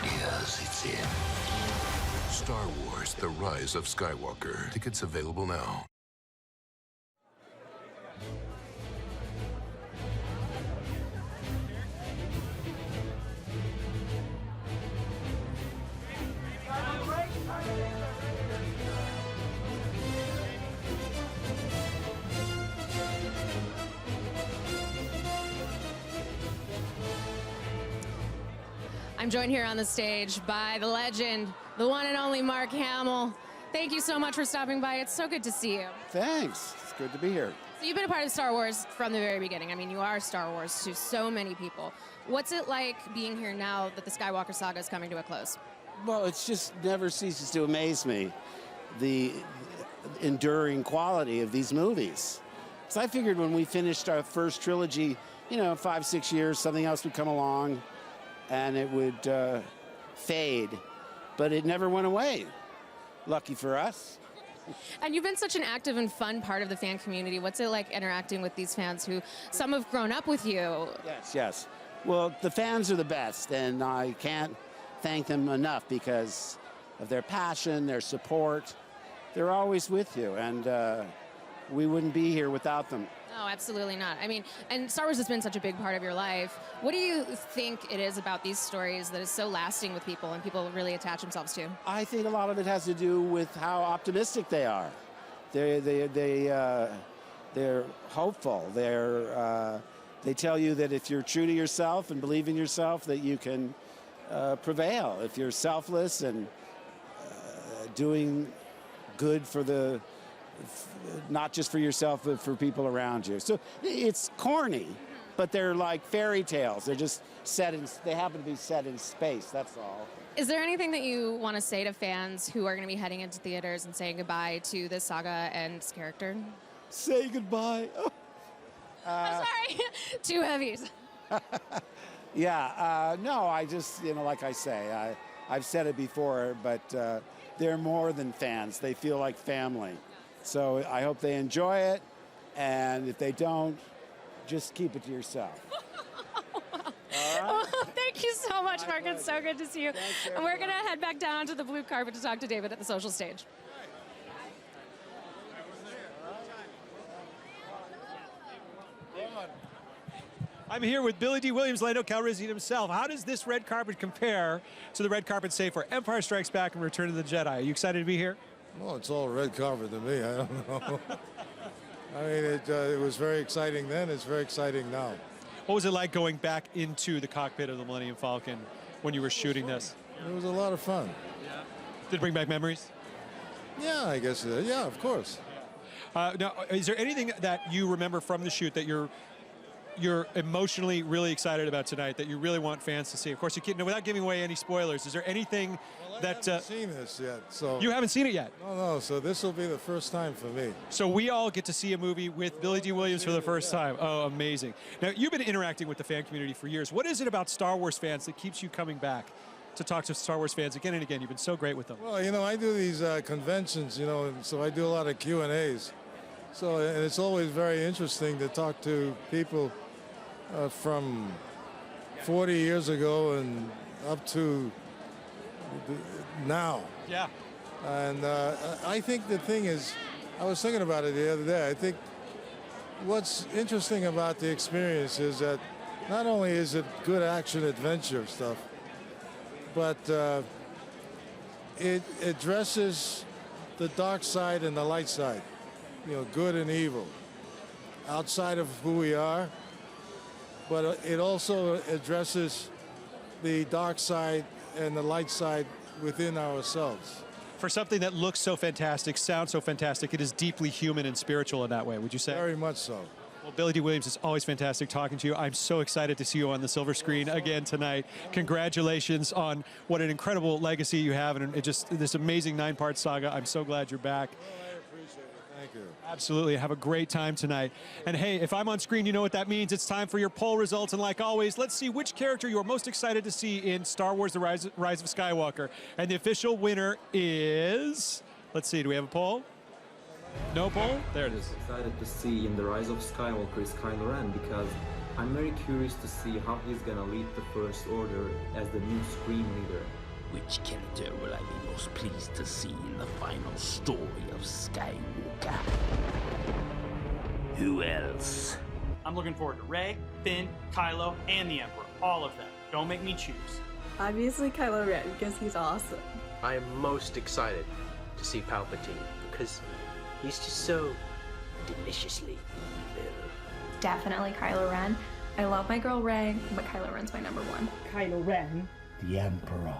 nears its end. Star Wars: The Rise of Skywalker. Tickets available now. I'm joined here on the stage by the legend, the one and only Mark Hamill. Thank you so much for stopping by. It's so good to see you. Thanks. It's good to be here. So you've been a part of Star Wars from the very beginning. I mean, you are Star Wars to so many people. What's it like being here now that the Skywalker saga is coming to a close? Well, it just never ceases to amaze me, the enduring quality of these movies. So I figured when we finished our first trilogy, 5, 6 years, something else would come along and it would fade, but it never went away. Lucky for us. And you've been such an active and fun part of the fan community. What's it like interacting with these fans who some have grown up with you? Yes. Well, the fans are the best, and I can't thank them enough because of their passion, their support. They're always with you, and we wouldn't be here without them. No, absolutely not. I mean, and Star Wars has been such a big part of your life. What do you think it is about these stories that is so lasting with people and people really attach themselves to? I think a lot of it has to do with how optimistic they are. They're hopeful. They tell you that if you're true to yourself and believe in yourself, that you can prevail. If you're selfless and doing good for not just for yourself, but for people around you. So it's corny, but they're like fairy tales. They're just they happen to be set in space, that's all. Is there anything that you want to say to fans who are going to be heading into theaters and saying goodbye to this saga and its character? Say goodbye. I'm sorry, too heavy. No, I just, like I say, I've said it before, but they're more than fans. They feel like family. So I hope they enjoy it, and if they don't, just keep it to yourself. Well, thank you so much, Mark. It's so good to see you. And we're going to head back down to the blue carpet to talk to David at the social stage. I'm here with Billy Dee Williams, Lando Calrissian himself. How does this red carpet compare to the red carpet, say, for Empire Strikes Back and Return of the Jedi? Are you excited to be here? Well, it's all red carpet to me. I don't know. I mean, it was very exciting then. It's very exciting now. What was it like going back into the cockpit of the Millennium Falcon when you were shooting this? It was a lot of fun. Yeah. Did it bring back memories? Yeah, I guess. Yeah, of course. Now, is there anything that you remember from the shoot that you're emotionally really excited about tonight that you really want fans to see? Of course, you can't, without giving away any spoilers, is there anything that... I haven't seen this yet, so... You haven't seen it yet? No, so this will be the first time for me. So we all get to see a movie with Billy Dee Williams for the first time. Oh, amazing. Now, you've been interacting with the fan community for years. What is it about Star Wars fans that keeps you coming back to talk to Star Wars fans again and again? You've been so great with them. Well, I do these conventions, and so I do a lot of Q&As. So, and it's always very interesting to talk to people from 40 years ago and up to now. Yeah. And I think the thing is, I was thinking about it the other day, I think what's interesting about the experience is that not only is it good action adventure stuff, but it addresses the dark side and the light side, good and evil, outside of who we are. But it also addresses the dark side and the light side within ourselves. For something that looks so fantastic, sounds so fantastic, it is deeply human and spiritual in that way, would you say? Very much so. Well, Billy Dee Williams, it's always fantastic talking to you. I'm so excited to see you on the silver screen again tonight. Congratulations on what an incredible legacy you have and just this amazing 9-part saga. I'm so glad you're back. Thank you. Absolutely. Have a great time tonight. And hey, if I'm on screen, you know what that means. It's time for your poll results. And like always, let's see which character you are most excited to see in Star Wars: The Rise of Skywalker. And the official winner is... Let's see, do we have a poll? No poll? There it is. Excited to see in The Rise of Skywalker is Kylo Ren, because I'm very curious to see how he's going to lead the First Order as the new Supreme Leader. Which character will I be most pleased to see in the final story of Skywalker? Who else? I'm looking forward to Rey, Finn, Kylo, and the Emperor. All of them. Don't make me choose. Obviously Kylo Ren, because he's awesome. I am most excited to see Palpatine, because he's just so deliciously evil. Definitely Kylo Ren. I love my girl Rey, but Kylo Ren's my number one. Kylo Ren. The Emperor.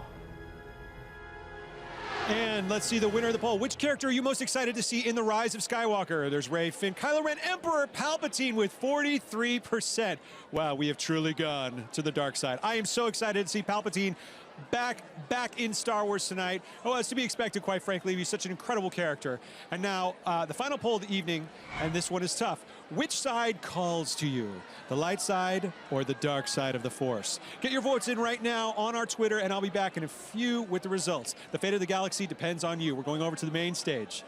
And let's see the winner of the poll. Which character are you most excited to see in The Rise of Skywalker? There's Rey, Finn, Kylo Ren, Emperor, Palpatine with 43%. Wow, we have truly gone to the dark side. I am so excited to see Palpatine back in Star Wars tonight. Oh, as to be expected, quite frankly. He's such an incredible character. And now, the final poll of the evening, and this one is tough. Which side calls to you? The light side or the dark side of the Force? Get your votes in right now on our Twitter, and I'll be back in a few with the results. The fate of the galaxy depends on you. We're going over to the main stage.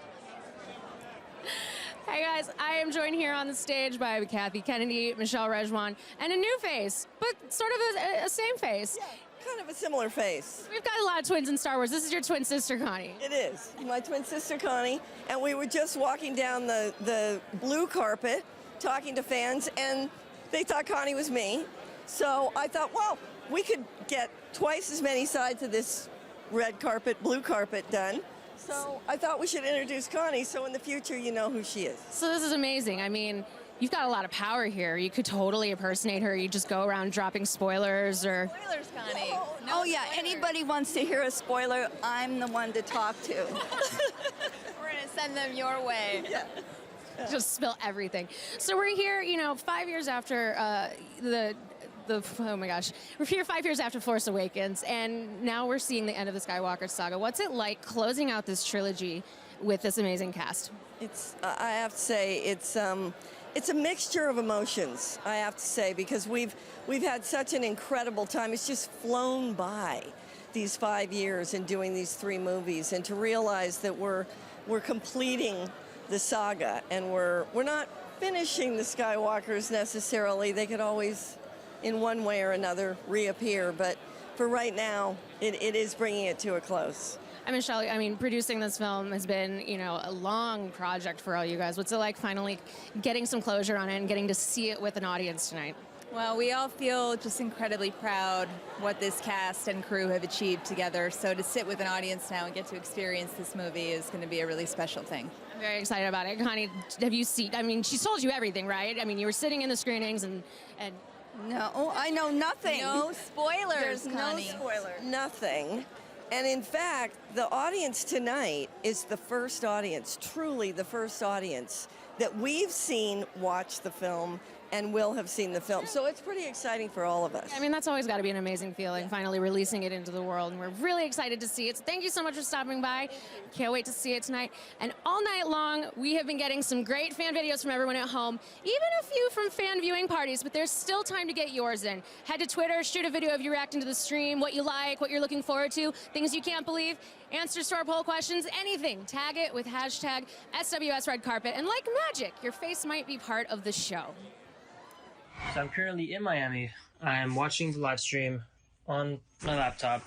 Hey guys, I am joined here on the stage by Kathleen Kennedy, Michelle Rejwan, and a new face, but sort of a same face. Yeah, kind of a similar face. We've got a lot of twins in Star Wars. This is your twin sister, Connie. It is, my twin sister, Connie, and we were just walking down the blue carpet, talking to fans, and they thought Connie was me. So I thought, well, we could get twice as many sides of this red carpet, blue carpet done. So I thought we should introduce Connie, so in the future you know who she is. So this is amazing. I mean, you've got a lot of power here. You could totally impersonate her. You just go around dropping spoilers or... Spoilers, Connie. No yeah, spoilers. Anybody wants to hear a spoiler, I'm the one to talk to. We're gonna send them your way. Yeah. Just spill everything. So we're here, 5 years after oh my gosh, we're here 5 years after Force Awakens, and now we're seeing the end of the Skywalker saga. What's it like closing out this trilogy with this amazing cast? It's, I have to say, it's a mixture of emotions, I have to say, because we've had such an incredible time. It's just flown by these 5 years and doing these 3 movies, and to realize that we're completing the saga, and we're not finishing the Skywalkers necessarily. They could always, in one way or another, reappear, but for right now, it is bringing it to a close. Michelle, producing this film has been, a long project for all you guys. What's it like finally getting some closure on it and getting to see it with an audience tonight? Well, we all feel just incredibly proud what this cast and crew have achieved together. So to sit with an audience now and get to experience this movie is going to be a really special thing. I'm very excited about it. Connie, have you seen, she's told you everything, right? You were sitting in the screenings and... No, I know nothing. No spoilers, There's Connie. no spoilers. Nothing. And in fact, the audience tonight is the first audience, truly the first audience that we've seen watch the film and will have seen the film. So it's pretty exciting for all of us. That's always got to be an amazing feeling, finally releasing it into the world, and we're really excited to see it. So thank you so much for stopping by. Can't wait to see it tonight. And all night long, we have been getting some great fan videos from everyone at home, even a few from fan viewing parties, but there's still time to get yours in. Head to Twitter, shoot a video of you reacting to the stream, what you like, what you're looking forward to, things you can't believe, answers to our poll questions, anything. Tag it with hashtag #SWSRedCarpet, and like magic, your face might be part of the show. So I'm currently in Miami. I'm watching the live stream on my laptop.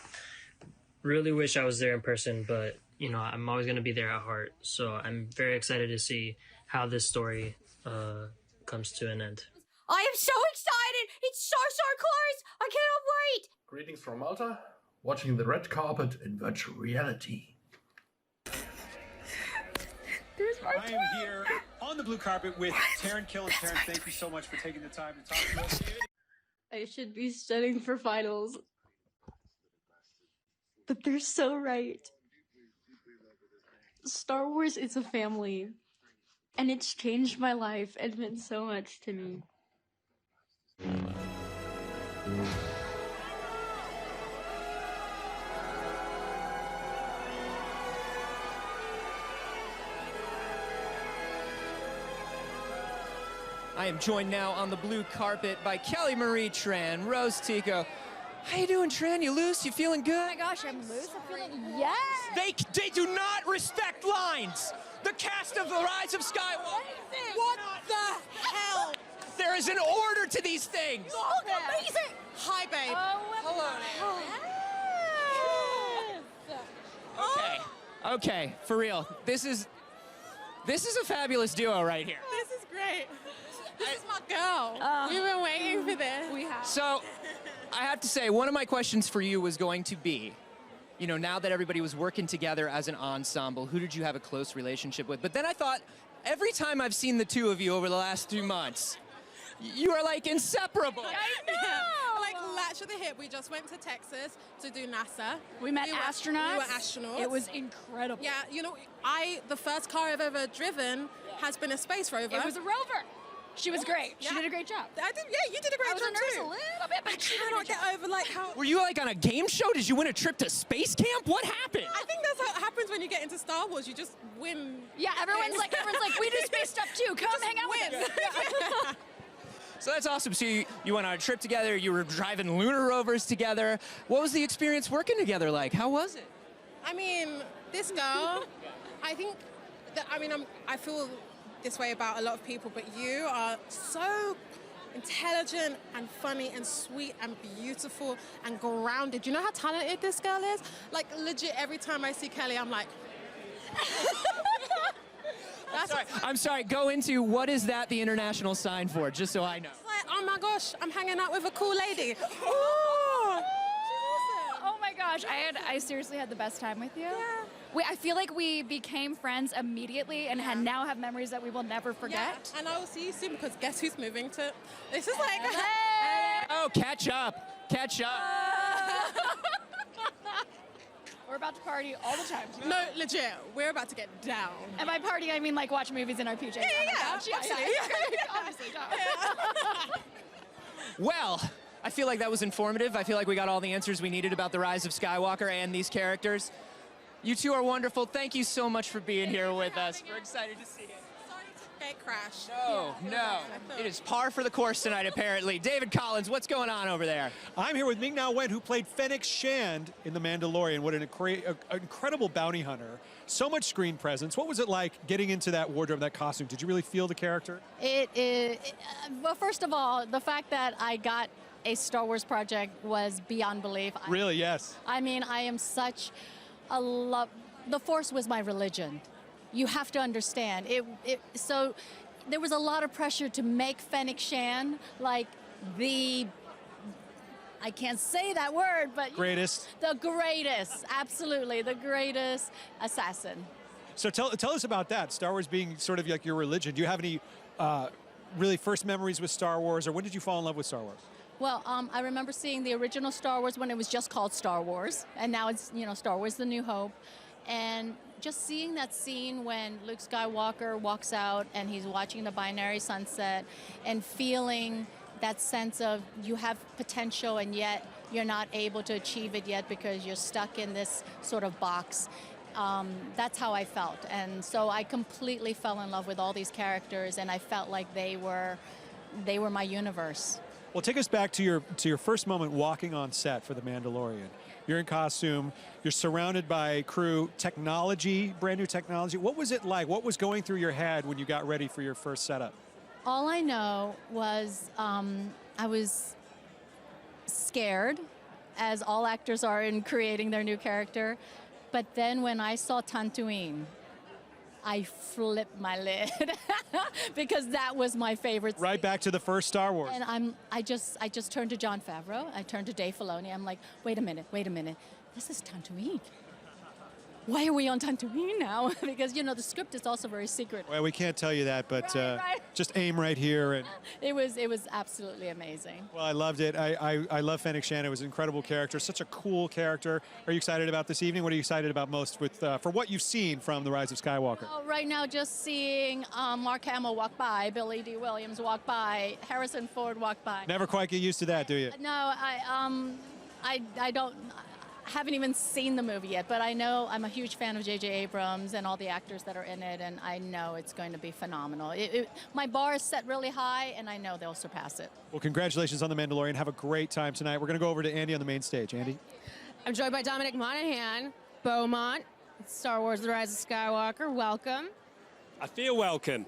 Really wish I was there in person, but I'm always going to be there at heart. So I'm very excited to see how this story comes to an end. I am so excited! It's so close! I cannot wait! Greetings from Malta, watching the red carpet in virtual reality. I am here on the blue carpet with Taran Killam. Taran, thank you so much for taking the time to talk to us. I should be studying for finals. But they're so right. Star Wars is a family. And it's changed my life and meant so much to me. I am joined now on the blue carpet by Kelly Marie Tran, Rose Tico. How you doing, Tran? You loose? You feeling good? Oh my gosh, I'm loose. I'm feeling yes. They do not respect lines. The cast of The Rise of Skywalker. What the hell? There is an order to these things. Oh, amazing. Hi, babe. Oh, hello. Okay, for real. This is a fabulous duo right here. This is great. This is my girl. We've been waiting for this. We have. So, I have to say, one of my questions for you was going to be, now that everybody was working together as an ensemble, who did you have a close relationship with? But then I thought, every time I've seen the two of you over the last 2 months, you are like inseparable. I know. Like latch at the hip. We just went to Texas to do NASA. We met astronauts. We were astronauts. It was incredible. Yeah, the first car I've ever driven has been a space rover. It was a rover. She was great. She did a great job. I did. Yeah, you did a great job too. A little bit, but I cannot get over how. Were you like on a game show? Did you win a trip to space camp? What happened? I think that's how it happens when you get into Star Wars. You just win. Yeah, everyone's like, we do space stuff too. Come hang out with us. So that's awesome. So you went on a trip together. You were driving lunar rovers together. What was the experience working together like? How was it? I mean, this girl, I think that, I feel this way about a lot of people, but you are so intelligent and funny and sweet and beautiful and grounded. You know how talented this girl is? Like, legit, every time I see Kelly, I'm like... I'm sorry, go into what is that the international sign for, just so I know. It's like, oh my gosh, I'm hanging out with a cool lady. Ooh, she's awesome. Oh my gosh, I seriously had the best time with you. Yeah. I feel like we became friends immediately and now have memories that we will never forget. Yeah, and I will see you soon because guess who's moving to... This is like... Oh, catch up. We're about to party all the time. No, legit, we're about to get down. And by party, I mean like watch movies in our PJs. Obviously. Well, I feel like that was informative. I feel like we got all the answers we needed about the Rise of Skywalker and these characters. You two are wonderful. Thank you so much for being here with us. We're excited to see you. Gate crash. No. It is par for the course tonight, apparently. David Collins, what's going on over there? I'm here with Ming-Na Wen, who played Fennec Shand in The Mandalorian. What an incredible bounty hunter. So much screen presence. What was it like getting into that wardrobe, that costume? Did you really feel the character? Well, first of all, the fact that I got a Star Wars project was beyond belief. Really, yes. I mean, I am such a love. The Force was my religion. You have to understand. So there was a lot of pressure to make Fennec Shand like I can't say that word, but... Greatest. The greatest, absolutely, the greatest assassin. So tell us about that, Star Wars being sort of like your religion. Do you have any really first memories with Star Wars, or when did you fall in love with Star Wars? Well, I remember seeing the original Star Wars when it was just called Star Wars, and now it's, Star Wars: The New Hope. And just seeing that scene when Luke Skywalker walks out and he's watching the binary sunset and feeling that sense of you have potential and yet you're not able to achieve it yet because you're stuck in this sort of box. That's how I felt. And so I completely fell in love with all these characters, and I felt like they were my universe. Well, take us back to your first moment walking on set for The Mandalorian. You're in costume, you're surrounded by crew, technology, brand new technology. What was it like? What was going through your head when you got ready for your first setup? All I know was I was scared, as all actors are in creating their new character. But then when I saw Tatooine, I flipped my lid because that was my favorite scene. Right back to the first Star Wars. And I just turned to Jon Favreau. I turned to Dave Filoni. I'm like, wait a minute. This is Tatooine. Why are we on Tatooine now? Because, the script is also very secret. Well, we can't tell you that, but right. Just aim right here. And It was absolutely amazing. Well, I loved it. I love Fennec Shand. It was an incredible character, such a cool character. Are you excited about this evening? What are you excited about most for what you've seen from The Rise of Skywalker? Right now, just seeing Mark Hamill walk by, Billy Dee Williams walk by, Harrison Ford walk by. Never quite get used to that, do you? No, I don't. Haven't even seen the movie yet, but I know I'm a huge fan of J.J. Abrams and all the actors that are in it, and I know it's going to be phenomenal. My bar is set really high, and I know they'll surpass it. Well, congratulations on The Mandalorian. Have a great time tonight. We're going to go over to Andy on the main stage. Andy? I'm joined by Dominic Monaghan, Beaumont, Star Wars: The Rise of Skywalker. Welcome. I feel welcome.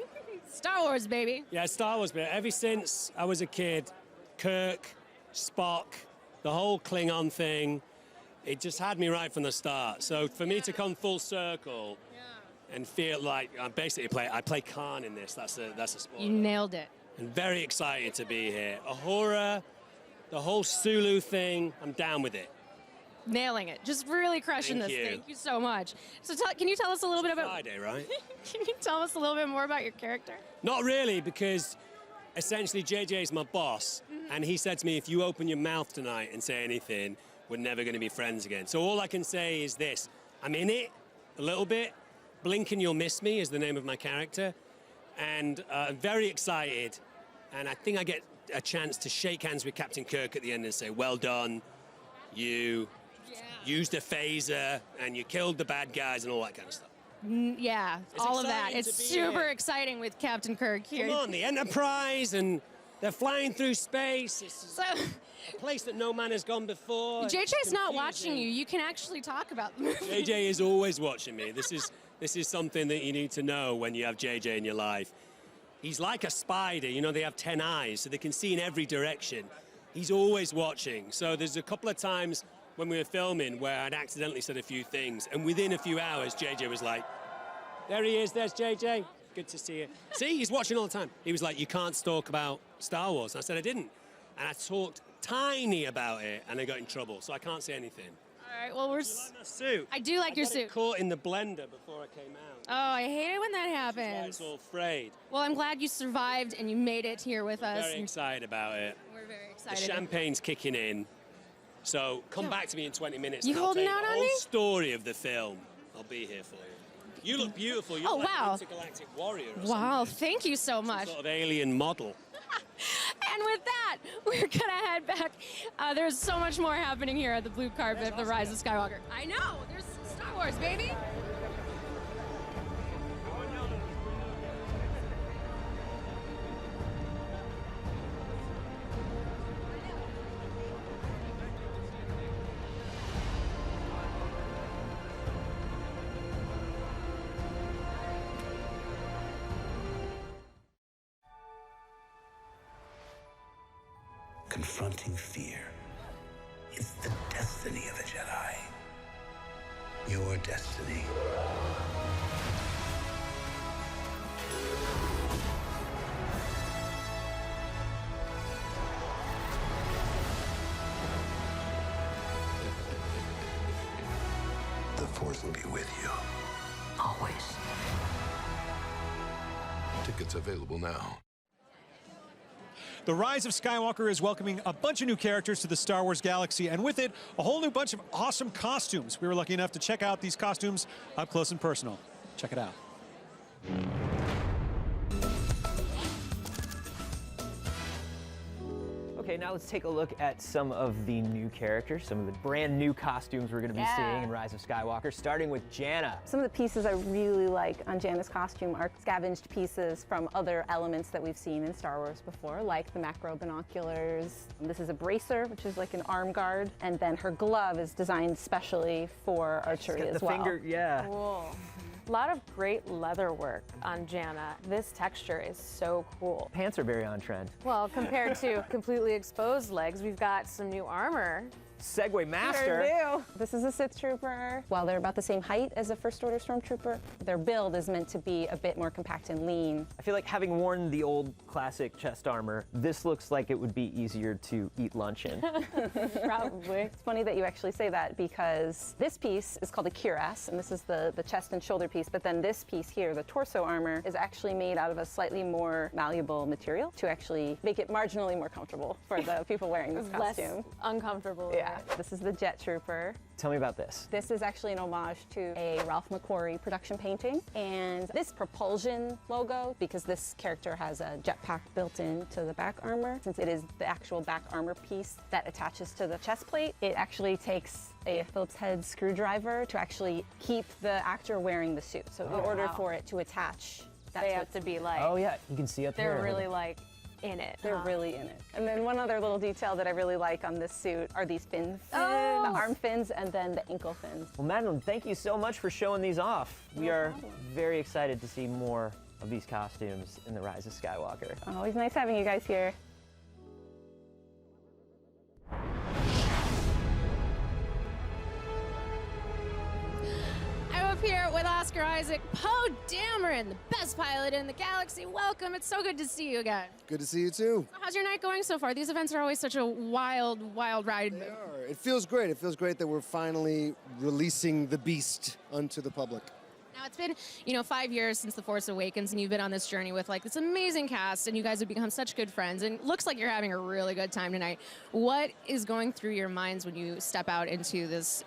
Star Wars, baby. Yeah, Star Wars, but ever since I was a kid, Kirk, Spock, the whole Klingon thing, it just had me right from the start. So for me to come full circle and feel like I play Khan in this. That's a spoiler. You nailed it. I'm very excited to be here. Ahura, the whole Sulu thing, I'm down with it. Nailing it. Just really crushing Thank this. you. Thank you so much. So can you tell us a little bit about... Friday, right? Can you tell us a little bit more about your character? Not really, because essentially JJ is my boss, and he said to me, if you open your mouth tonight and say anything, we're never going to be friends again. So all I can say is this. I'm in it a little bit. Blink and You'll Miss Me is the name of my character. And I'm very excited. And I think I get a chance to shake hands with Captain Kirk at the end and say, well done, you used a phaser and you killed the bad guys and all that kind of stuff. Yeah, It's all of that. exciting It's to be super here. exciting with Captain Kirk here. Come on, the Enterprise, and they're flying through space. It's a place that no man has gone before. JJ's not watching you. You can actually talk about the movie. JJ is always watching me. This is something that you need to know when you have JJ in your life. He's like a spider. You know, they have 10 eyes, so they can see in every direction. He's always watching. So there's a couple of times when we were filming where I'd accidentally said a few things, and within a few hours, JJ was like, there he is, there's JJ. Good to see you. See, he's watching all the time. He was like, you can't talk about Star Wars. And I said, I didn't. And I talked tiny about it, and I got in trouble, so I can't say anything. All right, well, You like my suit? I do like your got it suit. Caught in the blender before I came out. Oh, I hate it when that happens. It's all frayed. Well, I'm glad you survived and you made it here with us. Very excited about it. We're very The excited. champagne's kicking in. So come back to me in 20 minutes. You and I'll holding tell you out the on whole me? story of the film. I'll be here for you. You look beautiful. You're like wow. an intergalactic warrior or Wow, something. thank you so much. Sort of alien model. And with that, we're gonna head back. There's so much more happening here at the blue carpet of the Rise of Skywalker. I know, there's Star Wars, baby. Confronting fear. It's the destiny of a Jedi. Your destiny. The Force will be with you. Always. Tickets available now. The Rise of Skywalker is welcoming a bunch of new characters to the Star Wars galaxy, and with it, a whole new bunch of awesome costumes. We were lucky enough to check out these costumes up close and personal. Check it out. Okay, now let's take a look at some of the new characters, some of the brand new costumes we're going to be seeing in Rise of Skywalker, starting with Janna. Some of the pieces I really like on Janna's costume are scavenged pieces from other elements that we've seen in Star Wars before, like the macro binoculars. This is a bracer, which is like an arm guard, and then her glove is designed specially for archery as well. Finger, yeah. Cool. A lot of great leather work on Janna. This texture is so cool. Pants are very on trend. Well, compared to completely exposed legs, we've got some new armor. Segway master. Sure do. This is a Sith Trooper. While they're about the same height as a First Order Stormtrooper, their build is meant to be a bit more compact and lean. I feel like having worn the old classic chest armor, this looks like it would be easier to eat lunch in. Probably. It's funny that you actually say that because this piece is called a cuirass, and this is the chest and shoulder piece, but then this piece here, the torso armor, is actually made out of a slightly more malleable material to actually make it marginally more comfortable for the people wearing this Less costume. uncomfortable. Yeah. This is the Jet Trooper. Tell me about this. This is actually an homage to a Ralph McQuarrie production painting. And this propulsion logo, because this character has a jetpack built into the back armor, since it is the actual back armor piece that attaches to the chest plate, it actually takes a Phillips head screwdriver to actually keep the actor wearing the suit. So in order for it to attach, They have to be like, Oh yeah, you can see up here. they're really like in it. They're really in it. And then one other little detail that I really like on this suit are these fins. Oh. The arm fins and then the ankle fins. Well, Madeline, thank you so much for showing these off. We are very excited to see more of these costumes in the Rise of Skywalker. Always nice having you guys here. up here with Oscar Isaac, Poe Dameron, the best pilot in the galaxy. Welcome. It's so good to see you again. Good to see you too. So how's your night going so far? These events are always such a wild, wild ride. They are. It feels great. It feels great that we're finally releasing the beast onto the public. Now, it's been, 5 years since The Force Awakens, and you've been on this journey with, this amazing cast, and you guys have become such good friends, and looks like you're having a really good time tonight. What is going through your minds when you step out into this,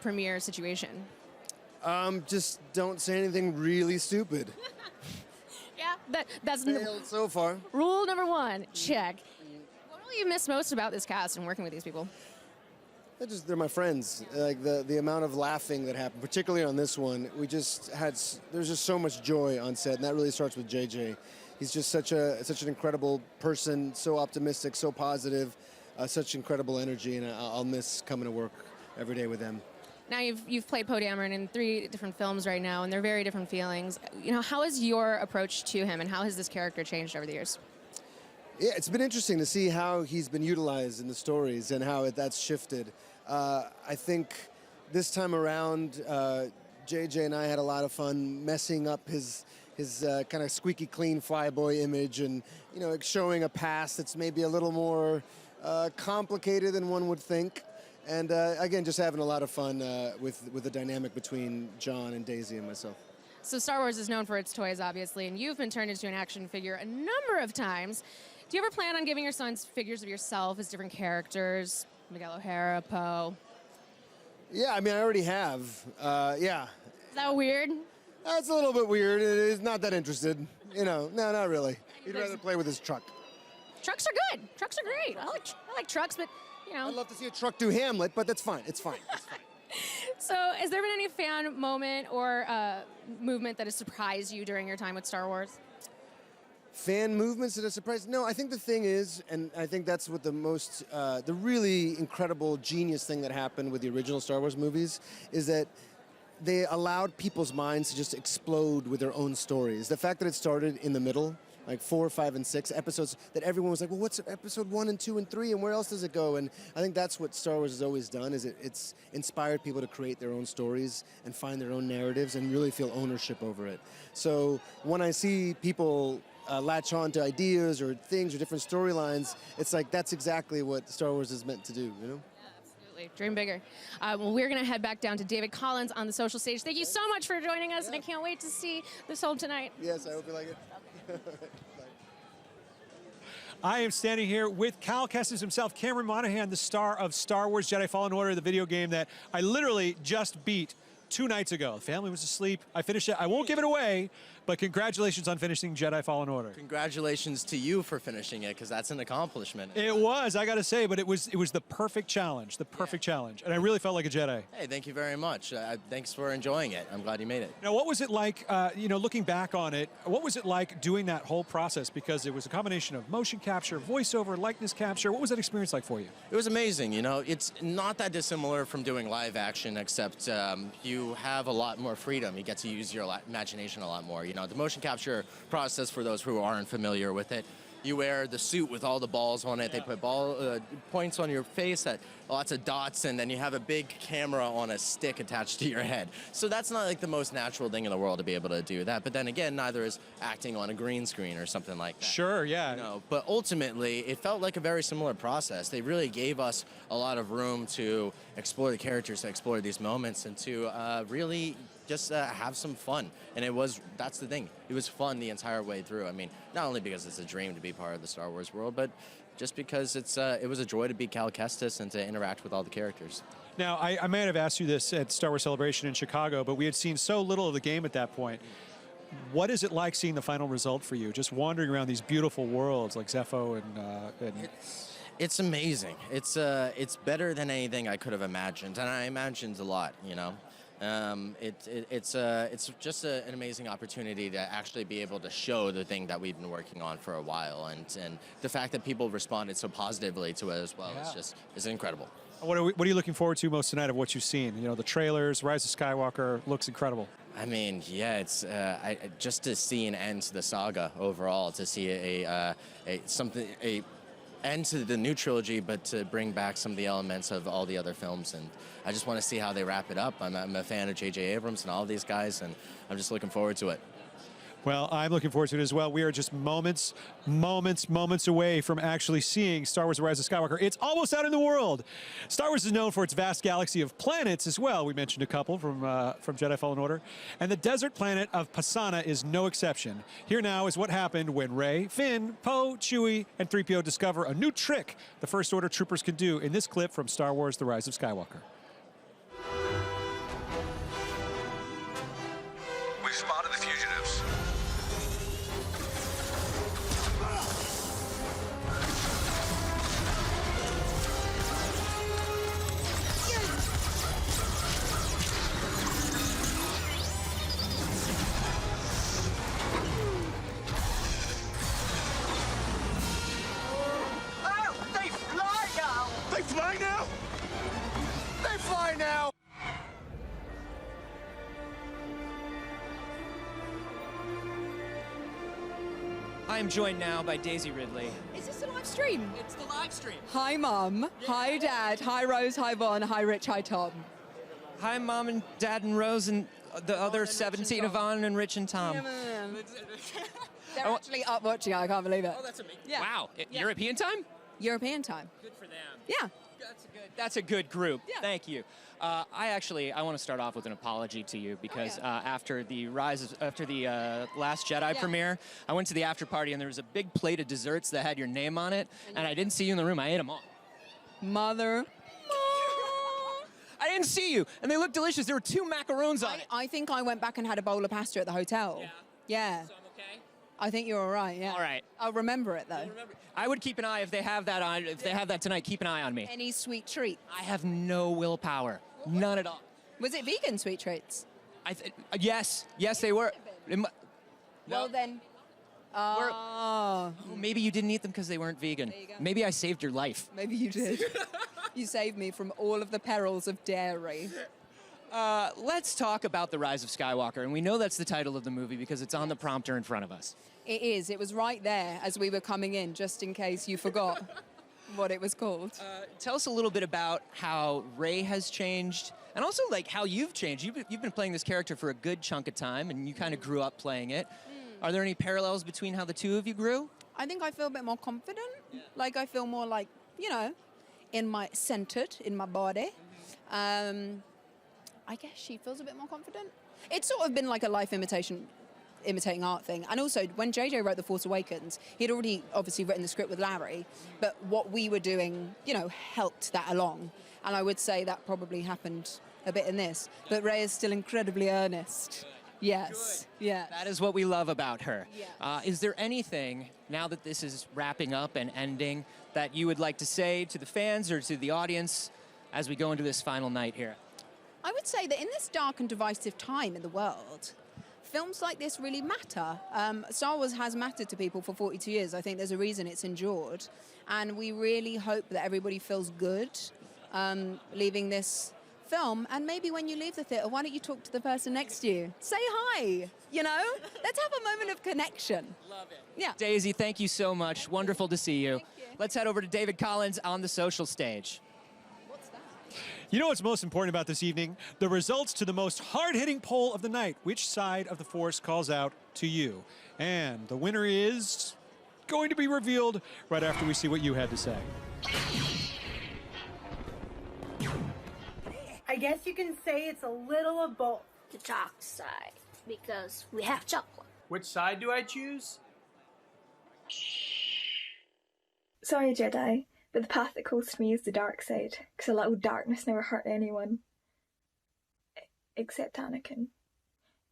premiere situation? Just don't say anything really stupid. Yeah, that's failed so far. Rule number 1, check. What will you miss most about this cast and working with these people? They're my friends. Like the amount of laughing that happened, particularly on this one, there's just so much joy on set, and that really starts with JJ. He's just such an incredible person, so optimistic, so positive, such incredible energy, and I'll miss coming to work every day with them. Now you've played Poe Dameron in 3 different films right now, and they're very different feelings. How is your approach to him, and how has this character changed over the years? Yeah, it's been interesting to see how he's been utilized in the stories and how that's shifted. I think this time around, JJ and I had a lot of fun messing up his kind of squeaky clean flyboy image, and showing a past that's maybe a little more complicated than one would think. And again, just having a lot of fun with the dynamic between John and Daisy and myself. So Star Wars is known for its toys, obviously, and you've been turned into an action figure a number of times. Do you ever plan on giving your sons figures of yourself as different characters? Miguel O'Hara, Poe? Yeah, I mean, I already have. Yeah. Is that weird? That's a little bit weird. He's not that interested. No, not really. He'd rather play with his truck. Trucks are good. Trucks are great. I like trucks, but, I'd love to see a truck do Hamlet, but that's fine. It's fine. It's fine. So, has there been any fan moment or movement that has surprised you during your time with Star Wars? Fan movements that are surprised? No, I think the thing is, and I think that's what the really incredible genius thing that happened with the original Star Wars movies is that they allowed people's minds to just explode with their own stories. The fact that it started in the middle, like 4, 5, and 6 episodes, that everyone was like, well, what's episode 1 and 2 and 3, and where else does it go? And I think that's what Star Wars has always done, is it's inspired people to create their own stories and find their own narratives and really feel ownership over it. So when I see people latch on to ideas or things or different storylines, it's like that's exactly what Star Wars is meant to do, Absolutely. Dream bigger. Well, we're going to head back down to David Collins on the social stage. Thank you so much for joining us, and I can't wait to see this film tonight. Yes, I hope you like it. I am standing here with Cal Kestis himself, Cameron Monaghan, the star of Star Wars Jedi Fallen Order, the video game that I literally just beat 2 nights ago. The family was asleep. I finished it. I won't give it away, but congratulations on finishing Jedi Fallen Order. Congratulations to you for finishing it, because that's an accomplishment. It was, I got to say, but it was the perfect challenge, challenge, and I really felt like a Jedi. Hey, thank you very much. Thanks for enjoying it. I'm glad you made it. Now, what was it like, looking back on it, what was it like doing that whole process? Because it was a combination of motion capture, voiceover, likeness capture. What was that experience like for you? It was amazing. It's not that dissimilar from doing live action, except you have a lot more freedom. You get to use your imagination a lot more. The motion capture process, for those who aren't familiar with it, you wear the suit with all the balls on it. They put points on your face, lots of dots, and then you have a big camera on a stick attached to your head. So that's not like the most natural thing in the world to be able to do that. But then again, neither is acting on a green screen or something like that. Sure, yeah. But ultimately, it felt like a very similar process. They really gave us a lot of room to explore the characters, to explore these moments, and to really just have some fun. And that's the thing. It was fun the entire way through. I mean, not only because it's a dream to be part of the Star Wars world, but just because it was a joy to be Cal Kestis and to interact with all the characters. Now, I might have asked you this at Star Wars Celebration in Chicago, but we had seen so little of the game at that point. What is it like seeing the final result for you? Just wandering around these beautiful worlds like Zepho and It's amazing. It's better than anything I could have imagined, and I imagined a lot, It's just an amazing opportunity to actually be able to show the thing that we've been working on for a while, and the fact that people responded so positively to it as well is incredible. What are you looking forward to most tonight of what you've seen? The trailers, Rise of Skywalker looks incredible. I mean, yeah, it's just to see an end to the saga overall, to see end to the new trilogy, but to bring back some of the elements of all the other films. And I just want to see how they wrap it up. I'm a fan of J.J. Abrams and all of these guys, and I'm just looking forward to it. Well, I'm looking forward to it as well. We are just moments away from actually seeing Star Wars: The Rise of Skywalker. It's almost out in the world. Star Wars is known for its vast galaxy of planets as well. We mentioned a couple from Jedi Fallen Order. And the desert planet of Pasaana is no exception. Here now is what happened when Rey, Finn, Poe, Chewie, and 3PO discover a new trick the First Order troopers can do in this clip from Star Wars: The Rise of Skywalker. We've spotted the fugitives. I am joined now by Daisy Ridley. Is this a live stream? It's the live stream. Hi, Mum. Hi, Dad. Hi, Rose. Hi, Vaughn. Hi, Rich. Hi, Tom. Hi, Mom and Dad and Rose and the other 17, Yvonne and Rich and Tom. They're actually up watching. I can't believe it. Oh, that's amazing. Yeah. Wow. European time? European time. Good for them. Yeah. That's a good group. Yeah. Thank you. I want to start off with an apology to you because after the Last Jedi premiere, I went to the after party and there was a big plate of desserts that had your name on it, and I didn't see you in the room. I ate them all. Mother. I didn't see you, and they looked delicious. There were 2 macarons on it. I think I went back and had a bowl of pasta at the hotel. Yeah. So I'm okay? I think you're all right, yeah. All right. I'll remember it, though. I would keep an eye if they have that on. If they have that tonight, keep an eye on me. Any sweet treat? I have no willpower. None at all. Was it vegan sweet treats? Yes, they were. Well then. Maybe you didn't eat them because they weren't vegan. There you go. Maybe I saved your life. Maybe you did. You saved me from all of the perils of dairy. Let's talk about The Rise of Skywalker, and we know that's the title of the movie because it's on the prompter in front of us. It is. It was right there as we were coming in, just in case you forgot what it was called. Tell us a little bit about how Rey has changed, and also like how you've changed. You've been playing this character for a good chunk of time, and you kind of grew up playing it. Are there any parallels between how the two of you grew? I think I feel a bit more confident. Like I feel more like, centered in my body. I guess she feels a bit more confident. It's sort of been like a life imitating art thing. And also, when JJ wrote The Force Awakens, he'd already obviously written the script with Larry, but what we were doing, helped that along. And I would say that probably happened a bit in this. But Rey is still incredibly earnest. Yes. Good. Yeah. That is what we love about her. Yeah. Is there anything, now that this is wrapping up and ending, that you would like to say to the fans or to the audience as we go into this final night here? I would say that in this dark and divisive time in the world, films like this really matter. Star Wars has mattered to people for 42 years. I think there's a reason it's endured. And we really hope that everybody feels good leaving this film. And maybe when you leave the theatre, why don't you talk to the person next to you? Say hi, Let's have a moment of connection. Love it. Yeah. Daisy, thank you so much. Wonderful to see you. Let's head over to David Collins on the social stage. You know what's most important about this evening? The results to the most hard-hitting poll of the night. Which side of the Force calls out to you? And the winner is going to be revealed right after we see what you had to say. I guess you can say it's a little of both. The dark side, because we have chocolate. Which side do I choose? Sorry, Jedi, but the path that calls to me is the dark side, because a little darkness never hurt anyone. Except Anakin.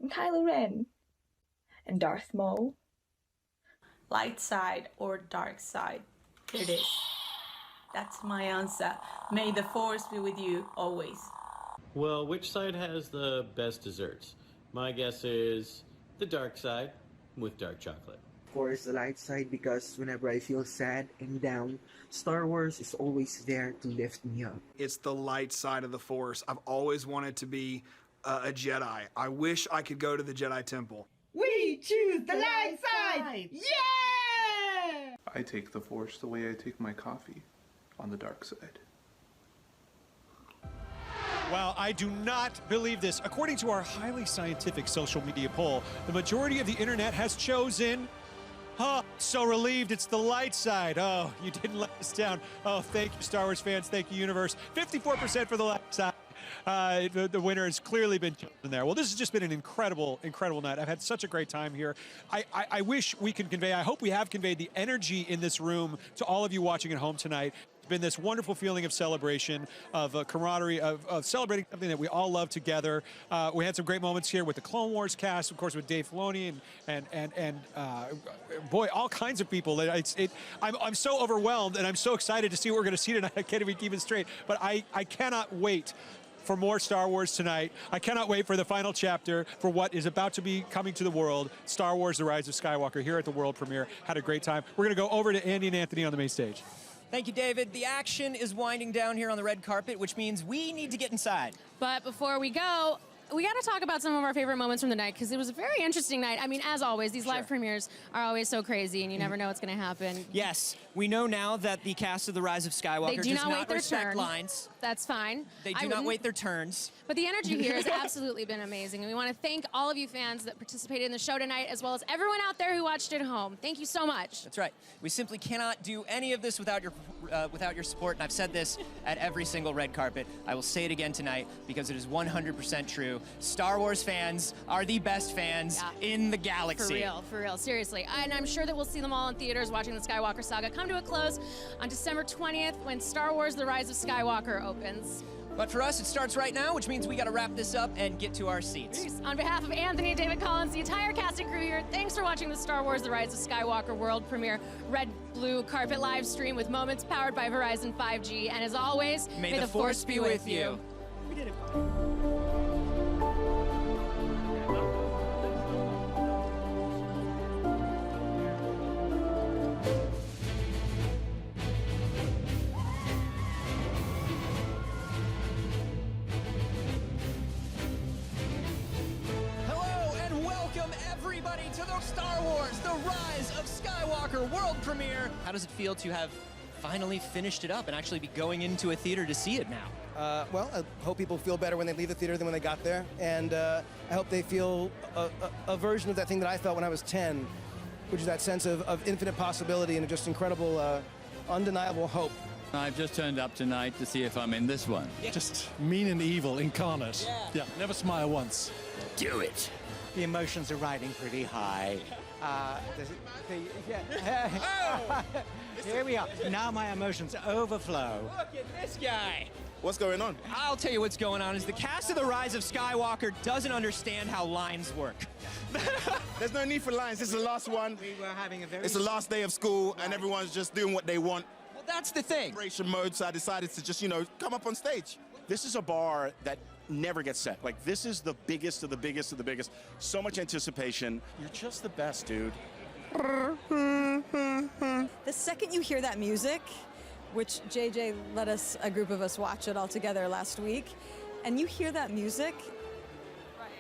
And Kylo Ren. And Darth Maul. Light side or dark side? Here it is. That's my answer. May the Force be with you always. Well, which side has the best desserts? My guess is the dark side with dark chocolate. Of course, the light side, because whenever I feel sad and down, Star Wars is always there to lift me up. It's the light side of the Force. I've always wanted to be a Jedi. I wish I could go to the Jedi Temple. We choose the light side! Yeah! I take the Force the way I take my coffee, on the dark side. Wow, I do not believe this. According to our highly scientific social media poll, the majority of the internet has chosen, so relieved it's the light side. Oh, you didn't let us down. Oh, thank you, Star Wars fans. Thank you, universe. 54% for the light side. The winner has clearly been chosen there. Well, this has just been an incredible, incredible night. I've had such a great time here. I wish we could convey, I hope we have conveyed the energy in this room to all of you watching at home tonight. It's been this wonderful feeling of celebration, of camaraderie, of celebrating something that we all love together. We had some great moments here with the Clone Wars cast, of course, with Dave Filoni and boy, all kinds of people. I'm so overwhelmed, and I'm so excited to see what we're going to see tonight. I can't even keep it straight, but I cannot wait for more Star Wars tonight. I cannot wait for the final chapter for what is about to be coming to the world, Star Wars: The Rise of Skywalker, here at the world premiere. Had a great time. We're going to go over to Andy and Anthony on the main stage. Thank you, David. The action is winding down here on the red carpet, which means we need to get inside. But before we go, we got to talk about some of our favorite moments from the night, because it was a very interesting night. I mean, as always, these live premieres are always so crazy, and you never know what's going to happen. Yes, we know now that the cast of The Rise of Skywalker does not respect turn. lines. That's fine. They do not wait their turns. But the energy here has absolutely been amazing, and we want to thank all of you fans that participated in the show tonight, as well as everyone out there who watched at home. Thank you so much. That's right. We simply cannot do any of this without your support, and I've said this at every single red carpet. I will say it again tonight because it is 100% true. Star Wars fans are the best fans in the galaxy. For real, seriously. And I'm sure that we'll see them all in theaters watching the Skywalker saga come to a close on December 20th when Star Wars: The Rise of Skywalker opens. But for us, it starts right now, which means we got to wrap this up and get to our seats. Peace. On behalf of Anthony, David Collins, the entire cast and crew here, thanks for watching the Star Wars: The Rise of Skywalker world premiere red blue carpet live stream with moments powered by Verizon 5G. And as always, may the Force be with you. We did it. To the Star Wars: The Rise of Skywalker world premiere. How does it feel to have finally finished it up and actually be going into a theater to see it now? Well, I hope people feel better when they leave the theater than when they got there, and I hope they feel a version of that thing that I felt when I was 10, which is that sense of infinite possibility and just incredible, undeniable hope. I've just turned up tonight to see if I'm in this one. Just mean and evil incarnate. Yeah, never smile once. Do it. The emotions are riding pretty high. Here we are. Now my emotions overflow. Look at this guy. What's going on? I'll tell you what's going on is the cast of The Rise of Skywalker doesn't understand how lines work. There's no need for lines. This is the last one. We were having a very... It's the last day of school, and everyone's just doing what they want. Well, that's the thing. Celebration mode, so I decided to just, come up on stage. This is a bar that never gets set. Like, this is the biggest of the biggest of the biggest. So much anticipation. You're just the best, dude. The second you hear that music, which JJ let us, a group of us, watch it all together last week, and you hear that music,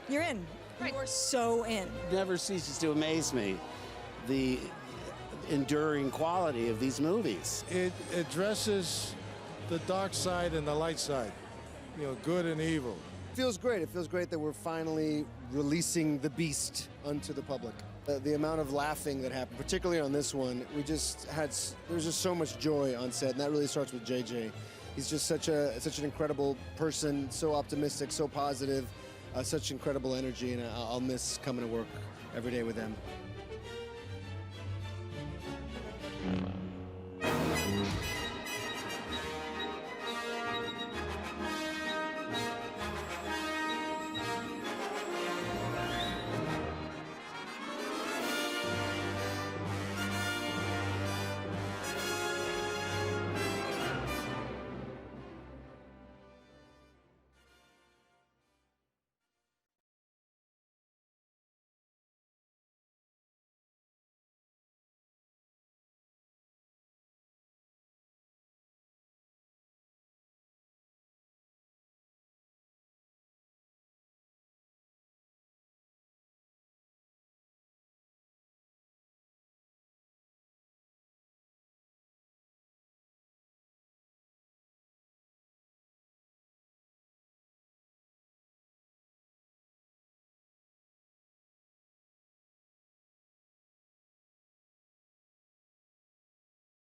you're in. You are so in. Never ceases to amaze me, the enduring quality of these movies. It addresses the dark side and the light side. Good and evil. It feels great. It feels great that we're finally releasing the beast unto the public. The amount of laughing that happened, particularly on this one, there's just so much joy on set, and that really starts with JJ. He's just such an incredible person, so optimistic, so positive, such incredible energy, and I'll miss coming to work every day with him.